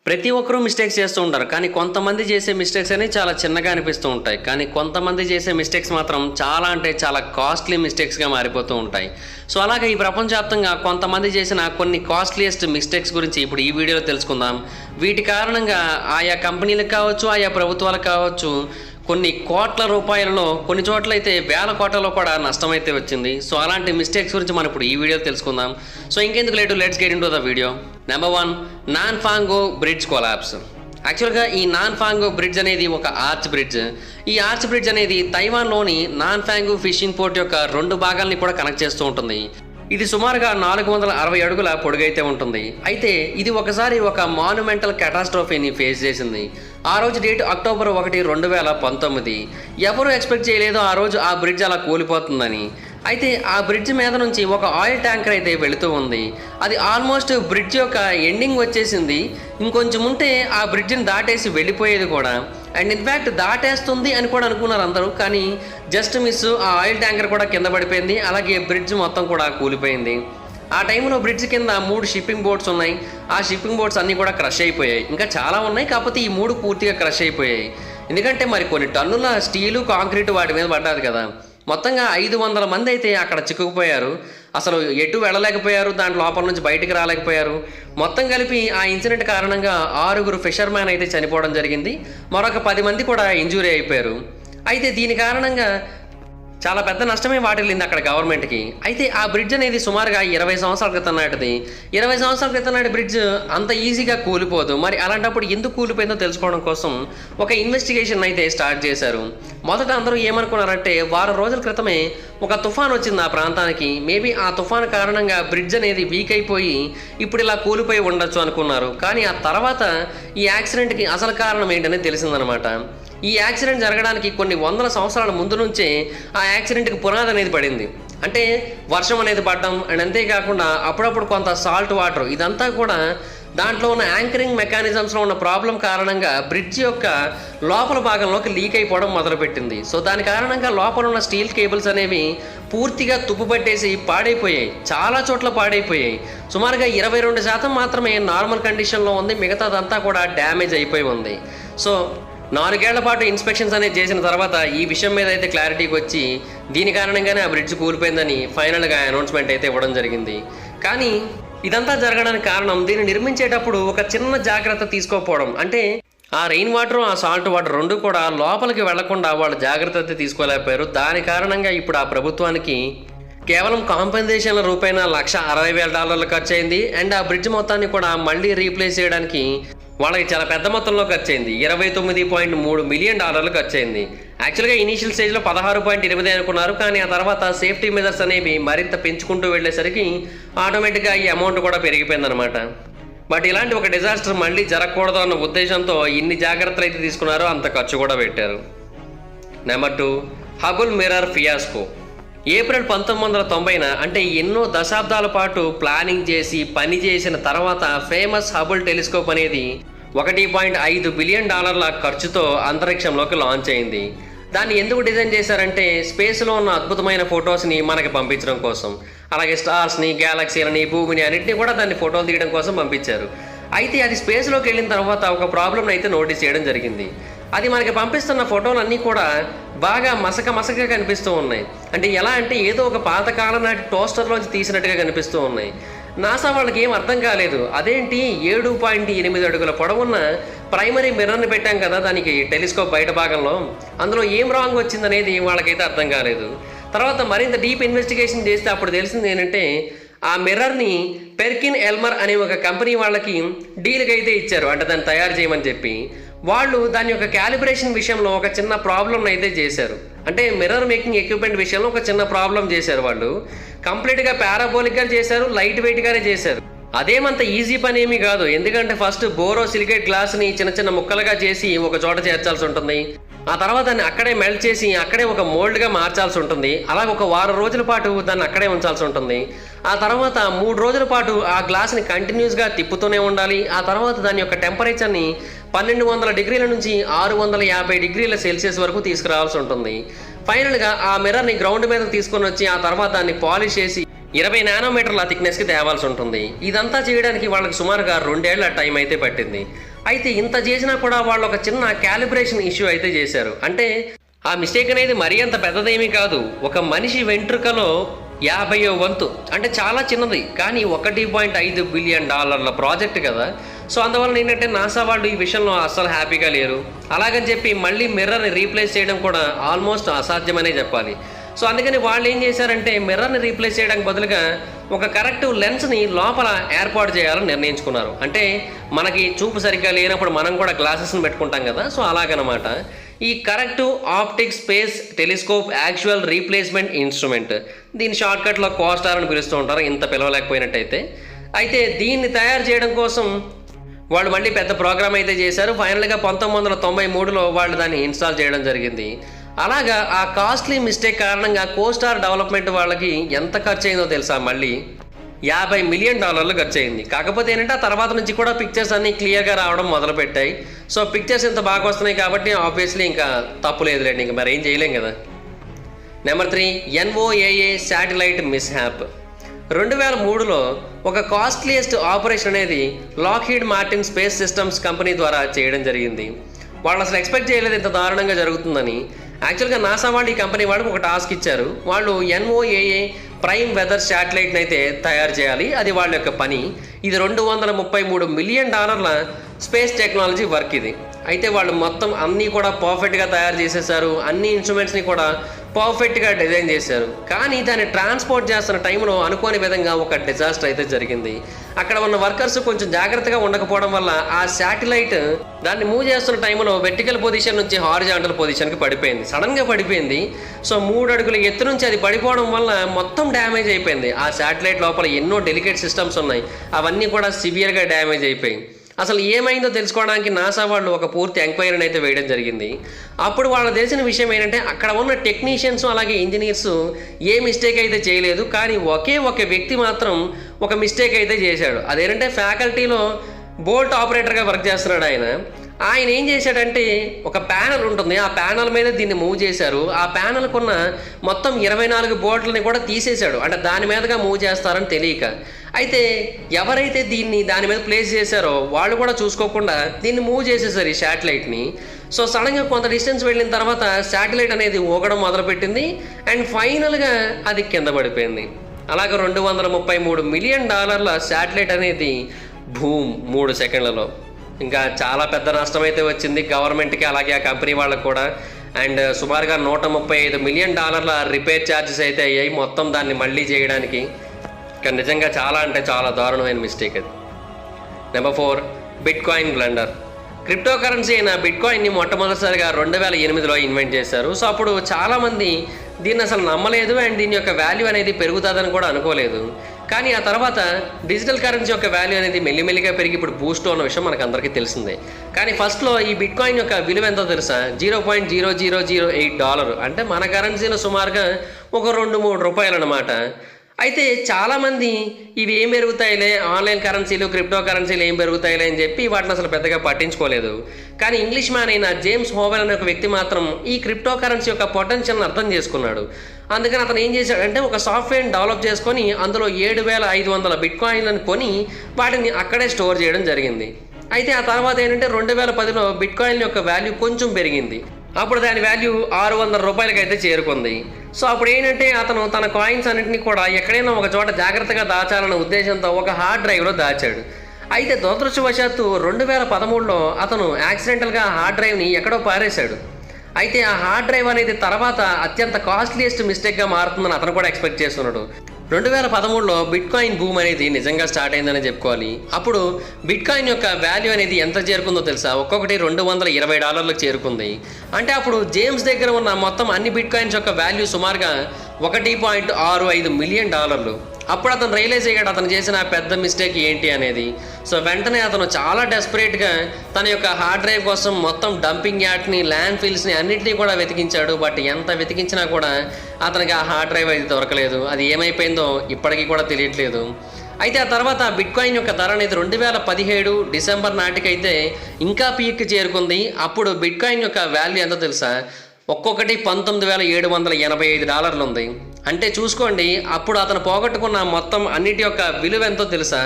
ప్రతి ఒక్కరూ మిస్టేక్స్ చేస్తూ ఉంటారు. కానీ కొంతమంది చేసే మిస్టేక్స్ అనేవి చాలా చిన్నగా అనిపిస్తూ ఉంటాయి. కానీ కొంతమంది చేసే మిస్టేక్స్ మాత్రం చాలా అంటే చాలా కాస్ట్లీ మిస్టేక్స్గా మారిపోతూ ఉంటాయి. సో అలాగే ఈ ప్రపంచవ్యాప్తంగా కొంతమంది చేసిన కొన్ని కాస్ట్లీయెస్ట్ మిస్టేక్స్ గురించి ఇప్పుడు ఈ వీడియోలో తెలుసుకుందాం. వీటి కారణంగా ఆయా కంపెనీలకు కావచ్చు, ఆయా ప్రభుత్వాలకు కావచ్చు, కొన్ని కోట్ల రూపాయలలో, కొన్ని చోట్ల అయితే వేల కోట్లలో కూడా నష్టం అయితే వచ్చింది. సో అలాంటి మిస్టేక్స్ గురించి మనం ఇప్పుడు ఈ వీడియోలో తెలుసుకుందాం. సో ఇంకెందుకు late, let's get into the video. Number 1, Nanfang'ao bridge collapse. యాక్చువల్గా ఈ నాన్ ఫాంగో బ్రిడ్జ్ అనేది ఒక ఆర్చ్ బ్రిడ్జ్. ఈ ఆర్చ్ బ్రిడ్జ్ అనేది తైవాన్లోని నాన్ ఫాంగో ఫిషింగ్ పోర్ట్ యొక్క 2 భాగాల్ని కూడా కనెక్ట్ చేస్తూ ఉంటుంది. ఇది సుమారుగా 460 అడుగుల పొడుగైతే ఉంటుంది. అయితే ఇది ఒకసారి ఒక మాన్యుమెంటల్ క్యాటాస్ట్రోఫీని ఫేస్ చేసింది. ఆ రోజు డేట్ అక్టోబర్ 1, 2019. ఎవరు ఎక్స్పెక్ట్ చేయలేదు ఆ రోజు ఆ బ్రిడ్జ్ అలా కూలిపోతుందని. అయితే ఆ బ్రిడ్జ్ మీద నుంచి ఒక ఆయిల్ ట్యాంకర్ అయితే వెళుతూ ఉంది. అది ఆల్మోస్ట్ బ్రిడ్జ్ యొక్క ఎండింగ్ వచ్చేసింది. ఇంకొంచెం ఉంటే ఆ బ్రిడ్జ్ని దాటేసి వెళ్ళిపోయేది కూడా. అండ్ ఇన్ఫ్యాక్ట్ దాటేస్తుంది అని కూడా అనుకున్నారు అందరూ. కానీ జస్ట్ మిస్, ఆ ఆయిల్ ట్యాంకర్ కూడా కింద పడిపోయింది. అలాగే బ్రిడ్జ్ మొత్తం కూడా కూలిపోయింది. ఆ టైంలో బ్రిడ్జ్ కింద 3 షిప్పింగ్ బోట్స్ ఉన్నాయి. ఆ షిప్పింగ్ బోట్స్ అన్నీ కూడా క్రష్ అయిపోయాయి. ఇంకా చాలా ఉన్నాయి, కాకపోతే ఈ 3 పూర్తిగా క్రష్ అయిపోయాయి. ఎందుకంటే మరి కొన్ని టన్నుల స్టీలు, కాంక్రీటు వాటి మీద పడ్డాది కదా. మొత్తంగా 500 మంది అయితే అక్కడ చిక్కుకుపోయారు. అసలు ఎటు వెళ్ళలేకపోయారు, దాంట్ లోపల నుంచి బయటికి రాలేకపోయారు. మొత్తం కలిపి ఆ ఇన్సిడెంట్ కారణంగా 6 ఫిషర్మ్యాన్ అయితే చనిపోవడం జరిగింది. మరొక 10 మంది కూడా ఇంజూరీ అయిపోయారు. అయితే దీని కారణంగా చాలా పెద్ద నష్టమే వాటిల్లింది అక్కడ గవర్నమెంట్కి. అయితే ఆ బ్రిడ్జ్ అనేది సుమారుగా 20 సంవత్సరాల క్రితం నాటిది. 20 సంవత్సరాల క్రితం నాటి బ్రిడ్జ్ అంత ఈజీగా కూలిపోదు. మరి అలాంటప్పుడు ఎందుకు కూలిపోయిందో తెలుసుకోవడం కోసం ఒక ఇన్వెస్టిగేషన్ అయితే స్టార్ట్ చేశారు. మొదట అందరూ ఏమనుకున్నారంటే, వారం రోజుల క్రితమే ఒక తుఫాన్ వచ్చింది ఆ ప్రాంతానికి. మేబీ ఆ తుఫాన్ కారణంగా బ్రిడ్జ్ అనేది వీక్ అయిపోయి ఇప్పుడు ఇలా కూలిపోయి ఉండొచ్చు అనుకున్నారు. కానీ ఆ తర్వాత ఈ యాక్సిడెంట్కి అసలు కారణం ఏంటనేది తెలిసిందనమాట. ఈ యాక్సిడెంట్ జరగడానికి కొన్ని వందల సంవత్సరాల ముందు నుంచే ఆ యాక్సిడెంట్కి పునాది అనేది పడింది. అంటే వర్షం అనేది పడడం, అండ్ అంతేకాకుండా అప్పుడప్పుడు కొంత సాల్ట్ వాటర్, ఇదంతా కూడా దాంట్లో ఉన్న యాంకరింగ్ మెకానిజమ్స్లో ఉన్న ప్రాబ్లం కారణంగా బ్రిడ్జ్ యొక్క లోపల భాగంలోకి లీక్ అయిపోవడం మొదలుపెట్టింది. సో దాని కారణంగా లోపల ఉన్న స్టీల్ కేబుల్స్ అనేవి పూర్తిగా తుప్పు పట్టేసి పాడైపోయాయి. చాలా చోట్ల పాడైపోయాయి. సుమారుగా 22% మాత్రమే నార్మల్ కండిషన్లో ఉంది. మిగతాదంతా కూడా డ్యామేజ్ అయిపోయి ఉంది. సో 4 ఏళ్ల పాటు ఇన్స్పెక్షన్స్ అనేది చేసిన తర్వాత ఈ విషయం మీద అయితే క్లారిటీకి వచ్చి దీని కారణంగానే ఆ బ్రిడ్జ్ కూలిపోయిందని ఫైనల్గా అనౌన్స్మెంట్ అయితే ఇవ్వడం జరిగింది. కానీ ఇదంతా జరగడానికి కారణం, దీన్ని నిర్మించేటప్పుడు ఒక చిన్న జాగ్రత్త తీసుకోకపోవడం. అంటే ఆ రెయిన్ వాటర్, ఆ సాల్ట్ వాటర్ 2 కూడా లోపలికి వెళ్లకుండా వాళ్ళు జాగ్రత్త అయితే తీసుకోలేకపోయారు. దాని కారణంగా ఇప్పుడు ఆ ప్రభుత్వానికి కేవలం కాంపెన్సేషన్ల రూపాయన $160,000 ఖర్చు అయింది. అండ్ ఆ బ్రిడ్జ్ మొత్తాన్ని కూడా మళ్ళీ రీప్లేస్ చేయడానికి వాళ్ళకి చాలా పెద్ద మొత్తంలో ఖర్చు అయింది. $29.3 మిలియన్ ఖర్చు అయింది. యాక్చువల్గా ఇనీషియల్ స్టేజ్లో 16.8 అనుకున్నారు. కానీ ఆ తర్వాత సేఫ్టీ మెజర్స్ అనేవి మరింత పెంచుకుంటూ వెళ్ళేసరికి ఆటోమేటిక్గా ఈ అమౌంట్ కూడా పెరిగిపోయిందనమాట. బట్ ఇలాంటి ఒక డిజాస్టర్ మళ్ళీ జరగకూడదు అన్న ఉద్దేశంతో ఇన్ని జాగ్రత్తలు అయితే తీసుకున్నారో అంత ఖర్చు కూడా పెట్టారు. Number 2, Hubble mirror fiasco. April 1990న, అంటే ఎన్నో దశాబ్దాల పాటు ప్లానింగ్ చేసి పని చేసిన తర్వాత ఫేమస్ హబుల్ టెలిస్కోప్ అనేది $1.5 బిలియన్ ఖర్చుతో అంతరిక్షంలోకి లాంచ్ అయింది. దాన్ని ఎందుకు డిజైన్ చేశారంటే, స్పేస్లో ఉన్న అద్భుతమైన ఫొటోస్ని మనకి పంపించడం కోసం. అలాగే స్టార్స్ని, గ్యాలక్సీలని, భూమిని అన్నింటినీ కూడా దాన్ని ఫోటోలు తీయడం కోసం పంపించారు. అయితే అది స్పేస్లోకి వెళ్ళిన తర్వాత ఒక ప్రాబ్లమ్ని అయితే నోటీస్ చేయడం జరిగింది. అది మనకి పంపిస్తున్న ఫోటోలన్నీ కూడా బాగా మసకగా కనిపిస్తూ ఉన్నాయి. అంటే ఎలా అంటే ఏదో ఒక పాతకాలం నాటి టోస్టర్లోంచి తీసినట్టుగా కనిపిస్తూ ఉన్నాయి. నాసా వాళ్ళకి ఏం అర్థం కాలేదు. అదేంటి 7.8 అడుగుల పొడవున్న ప్రైమరీ మిర్రర్ని పెట్టాం కదా దానికి టెలిస్కోప్ బయట భాగంలో, అందులో ఏం రాంగ్ వచ్చిందనేది వాళ్ళకైతే అర్థం కాలేదు. తర్వాత మరింత డీప్ ఇన్వెస్టిగేషన్ చేస్తే అప్పుడు తెలిసింది ఏంటంటే, ఆ మిర్రర్ని పెర్కిన్ ఎల్మర్ అనే ఒక కంపెనీ వాళ్ళకి డీల్కి అయితే ఇచ్చారు. అంటే దాన్ని తయారు చేయమని చెప్పి వాళ్ళు దాని యొక్క క్యాలిబ్రేషన్ విషయంలో ఒక చిన్న ప్రాబ్లం అయితే చేశారు. అంటే మిర్రర్ మేకింగ్ ఎక్విప్మెంట్ విషయంలో ఒక చిన్న ప్రాబ్లం చేశారు. వాళ్ళు కంప్లీట్గా పారాబోలిక్గా చేశారు, లైట్ వెయిట్గానే చేశారు. అదేమంత ఈజీ పని ఏమీ కాదు. ఎందుకంటే ఫస్ట్ బోరో సిలికేట్ గ్లాస్ని చిన్న ముక్కలుగా చేసి ఒక చోట చేర్చాల్సి ఉంటుంది. ఆ తర్వాత దాన్ని అక్కడే మెల్ట్ చేసి అక్కడే ఒక మోల్డ్గా మార్చాల్సి ఉంటుంది. అలాగే ఒక వారం రోజుల పాటు దాన్ని అక్కడే ఉంచాల్సి ఉంటుంది. ఆ తర్వాత 3 రోజుల పాటు ఆ గ్లాస్ని కంటిన్యూస్గా తిప్పుతూనే ఉండాలి. ఆ తర్వాత దాని యొక్క టెంపరేచర్ని 1200 డిగ్రీల నుంచి 650 డిగ్రీల సెల్సియస్ వరకు తీసుకురావాల్సి ఉంటుంది. ఫైనల్గా ఆ మిర్రర్ని గ్రౌండ్ మీద తీసుకొని వచ్చి ఆ తర్వాత దాన్ని పాలిష్ చేసి 20 నానోమీటర్ల థిక్నెస్కి తేవాల్సి ఉంటుంది. ఇదంతా చేయడానికి వాళ్ళకి సుమారుగా 2 ఏళ్ల టైం అయితే పట్టింది. అయితే ఇంత చేసినా కూడా వాళ్ళు ఒక చిన్న క్యాలిబ్రేషన్ ఇష్యూ అయితే చేశారు. అంటే ఆ మిస్టేక్ అనేది మరీ అంత పెద్దదేమీ కాదు. ఒక మనిషి వెంట్రుకలో 50వ వంతు, అంటే చాలా చిన్నది, కానీ $1.5 బిలియన్ ప్రాజెక్ట్ కదా. సో అందువల్ల ఏంటంటే నాసా వాళ్ళు ఈ విషయంలో అస్సలు హ్యాపీగా లేరు. అలాగని చెప్పి మళ్ళీ మిర్రర్ని రీప్లేస్ చేయడం కూడా ఆల్మోస్ట్ అసాధ్యమనే చెప్పాలి. సో అందుకని వాళ్ళు ఏం చేశారంటే మిర్రర్ని రీప్లేస్ చేయడానికి బదులుగా ఒక కరెక్టివ్ లెన్స్ని లోపల ఏర్పాటు చేయాలని నిర్ణయించుకున్నారు. అంటే మనకి చూపు సరిగ్గా లేనప్పుడు మనం కూడా గ్లాసెస్ని పెట్టుకుంటాం కదా, సో అలాగనమాట. ఈ corrective optic space telescope actual replacement instrument, దీని షార్ట్కట్లో కోస్టార్ అని పిలుస్తూ ఉంటారు, ఇంత పిలవలేకపోయినట్టయితే. అయితే దీన్ని తయారు చేయడం కోసం వాళ్ళు మళ్ళీ పెద్ద ప్రోగ్రామ్ అయితే చేశారు. ఫైనల్గా 1993లో వాళ్ళు దాన్ని ఇన్స్టాల్ చేయడం జరిగింది. అలాగా ఆ కాస్ట్లీ మిస్టేక్ కారణంగా కోస్టార్ డెవలప్మెంట్ వాళ్ళకి ఎంత ఖర్చు అయిందో తెలుసా? మళ్ళీ $50 మిలియన్ ఖర్చు అయింది. కాకపోతే ఏంటంటే ఆ తర్వాత నుంచి కూడా పిక్చర్స్ అన్నీ క్లియర్గా రావడం మొదలుపెట్టాయి. సో పిక్చర్స్ ఇంత బాగా వస్తున్నాయి కాబట్టి ఆబ్వియస్లీ ఇంకా తప్పు లేదులేండి, ఇంకా మరి ఏం చేయలేం కదా. Number 3, NOAA satellite mishap. 2003లో ఒక కాస్ట్లీయెస్ట్ ఆపరేషన్ అనేది Lockheed Martin space systems company ద్వారా చేయడం జరిగింది. వాళ్ళు అసలు ఎక్స్పెక్ట్ చేయలేదు ఇంత దారుణంగా జరుగుతుందని. యాక్చువల్గా నాసా వాళ్ళు ఈ కంపెనీ వాళ్ళకి ఒక టాస్క్ ఇచ్చారు. వాళ్ళు NOAA ప్రైమ్ వెదర్ శాటిలైట్ని అయితే తయారు చేయాలి, అది వాళ్ళ యొక్క పని. ఇది $233 మిలియన్ స్పేస్ టెక్నాలజీ వర్క్ ఇది. అయితే వాళ్ళు మొత్తం అన్నీ కూడా పర్ఫెక్ట్గా తయారు చేసేసారు, అన్ని ఇన్స్ట్రుమెంట్స్ని కూడా పర్ఫెక్ట్గా డిజైన్ చేశారు. కానీ దాన్ని ట్రాన్స్పోర్ట్ చేస్తున్న టైంలో అనుకోని విధంగా ఒక డిజాస్టర్ అయితే జరిగింది. అక్కడ ఉన్న వర్కర్స్ కొంచెం జాగ్రత్తగా ఉండకపోవడం వల్ల ఆ శాటిలైట్ దాన్ని మూవ్ చేస్తున్న టైంలో వెర్టికల్ పొజిషన్ నుంచి హారిజాంటల్ పొజిషన్కి పడిపోయింది, సడన్గా పడిపోయింది. సో 3 అడుగుల ఎత్తు నుంచి అది పడిపోవడం వల్ల మొత్తం డ్యామేజ్ అయిపోయింది. ఆ శాటిలైట్ లోపల ఎన్నో డెలికేట్ సిస్టమ్స్ ఉన్నాయి, అవన్నీ కూడా సివియర్గా డ్యామేజ్ అయిపోయాయి. అసలు ఏమైందో తెలుసుకోవడానికి నాసా వాళ్ళు ఒక పూర్తి ఎంక్వైరీని అయితే వేయడం జరిగింది. అప్పుడు వాళ్ళకి తెలిసిన విషయం ఏంటంటే అక్కడ ఉన్న టెక్నీషియన్స్ అలాగే ఇంజనీర్స్ ఏ మిస్టేక్ అయితే చేయలేదు, కానీ ఒకే ఒక వ్యక్తి మాత్రం ఒక మిస్టేక్ అయితే చేశాడు. అదేంటంటే ఫ్యాకల్టీలో బోల్ట్ ఆపరేటర్గా వర్క్ చేస్తున్నాడు ఆయన ఏం చేశాడంటే ఒక ప్యానల్ ఉంటుంది, ఆ ప్యానల్ మీద దీన్ని మూవ్ చేశారు. ఆ ప్యానల్కున్న మొత్తం 24 బోల్ట్లని కూడా తీసేశాడు, అంటే దాని మీదగా మూవ్ చేస్తారని తెలియక. అయితే ఎవరైతే దాని మీద ప్లేస్ చేశారో వాళ్ళు కూడా చూసుకోకుండా దీన్ని మూవ్ చేసేసారు ఈ శాటిలైట్ని. సో సడన్గా కొంత డిస్టెన్స్ వెళ్ళిన తర్వాత శాటిలైట్ అనేది ఊగడం మొదలుపెట్టింది అండ్ ఫైనల్గా అది కింద పడిపోయింది. అలాగే $233 మిలియన్ శాటిలైట్ అనేది 3 సెకండ్లలో. ఇంకా చాలా పెద్ద నష్టం అయితే వచ్చింది గవర్నమెంట్కి, అలాగే ఆ కంపెనీ వాళ్ళకు కూడా. అండ్ సుమారుగా $135 మిలియన్ రిపేర్ ఛార్జెస్ అయితే అయ్యాయి మొత్తం దాన్ని మళ్ళీ చేయడానికి. కానీ నిజంగా చాలా అంటే చాలా దారుణమైన మిస్టేక్ అది. Number 4, bitcoin blunder. Crypto currency అయిన బిట్కాయిన్ని మొట్టమొదటిసారిగా 2008లో ఇన్వెంట్ చేశారు. సో అప్పుడు చాలామంది దీన్ని అసలు నమ్మలేదు అండ్ దీని యొక్క వాల్యూ అనేది పెరుగుతుందని కూడా అనుకోలేదు. కానీ ఆ తర్వాత డిజిటల్ కరెన్సీ యొక్క వాల్యూ అనేది మెల్లిమెల్లిగా పెరిగి ఇప్పుడు బూస్ట్ ఉన్న విషయం మనకు అందరికీ తెలిసిందే. కానీ ఫస్ట్లో ఈ బిట్కాయిన్ యొక్క విలువ ఎంతో తెలుసా? $0.0008, అంటే మన కరెన్సీలో సుమారుగా ఒక 2-3 రూపాయలు అన్నమాట. అయితే చాలామంది ఇవి ఏం పెరుగుతాయిలే, ఆన్లైన్ కరెన్సీలు క్రిప్టో కరెన్సీలు ఏం పెరుగుతాయిలే అని చెప్పి వాటిని అసలు పెద్దగా పట్టించుకోలేదు. కానీ ఇంగ్లీష్ మ్యాన్ అయిన జేమ్స్ హోవెల్ అనే ఒక వ్యక్తి మాత్రం ఈ క్రిప్టో కరెన్సీ యొక్క పొటెన్షియల్ని అర్థం చేసుకున్నాడు. అందుకని అతను ఏం చేశాడంటే ఒక సాఫ్ట్వేర్ని డెవలప్ చేసుకొని అందులో 7,500 బిట్కాయిన్లను కొని వాటిని అక్కడే స్టోర్ చేయడం జరిగింది. అయితే ఆ తర్వాత ఏంటంటే 2010లో బిట్కాయిన్ యొక్క వాల్యూ కొంచెం పెరిగింది. అప్పుడు దాని వాల్యూ $600 అయితే చేరుకుంది. సో అప్పుడు ఏంటంటే అతను తన కాయిన్స్ అన్నింటినీ కూడా ఎక్కడైనా ఒక చోట జాగ్రత్తగా దాచాలన్న ఉద్దేశంతో ఒక హార్డ్ డ్రైవ్లో దాచాడు. అయితే దురదృష్టవశాత్తు 2013లో అతను యాక్సిడెంటల్గా హార్డ్ డ్రైవ్ని ఎక్కడో పారేశాడు. అయితే ఆ హార్డ్ డ్రైవ్ అనేది తర్వాత అత్యంత కాస్ట్లీయెస్ట్ మిస్టేక్గా మారుతుందని అతను కూడా ఎక్స్పెక్ట్ చేస్తున్నాడు. 2013లో బిట్కాయిన్ బూమ్ అనేది నిజంగా స్టార్ట్ అయిందని చెప్పుకోవాలి. అప్పుడు బిట్కాయిన్ యొక్క వాల్యూ అనేది ఎంత చేరుకుందో తెలుసా? ఒక్కొక్కటి $220 చేరుకుంది. అంటే అప్పుడు జేమ్స్ దగ్గర ఉన్న మొత్తం అన్ని బిట్కాయిన్స్ యొక్క వాల్యూ సుమారుగా $1.65 మిలియన్. అప్పుడు అతను రియలైజ్ అయ్యాడు అతను చేసిన పెద్ద మిస్టేక్ ఏంటి అనేది. సో వెంటనే అతను చాలా డెస్పరేట్గా తన యొక్క హార్డ్ డ్రైవ్ కోసం మొత్తం డంపింగ్ యార్డ్ని, ల్యాండ్ ఫిల్స్ని అన్నింటినీ కూడా వెతికించాడు. బట్ ఎంత వెతికించినా కూడా అతనికి ఆ హార్డ్ డ్రైవ్ అయితే దొరకలేదు. అది ఏమైపోయిందో ఇప్పటికీ కూడా తెలియట్లేదు. అయితే ఆ తర్వాత బిట్కాయిన్ యొక్క ధర అనేది 2017 డిసెంబర్ నాటికైతే ఇంకా పీక్ చేరుకుంది. అప్పుడు బిట్కాయిన్ యొక్క వాల్యూ ఎంతో తెలుసా? ఒక్కొక్కటి $19,785 ఉంది. అంటే చూసుకోండి, అప్పుడు అతను పోగొట్టుకున్న మొత్తం అన్నిటి యొక్క విలువ ఎంతో తెలుసా?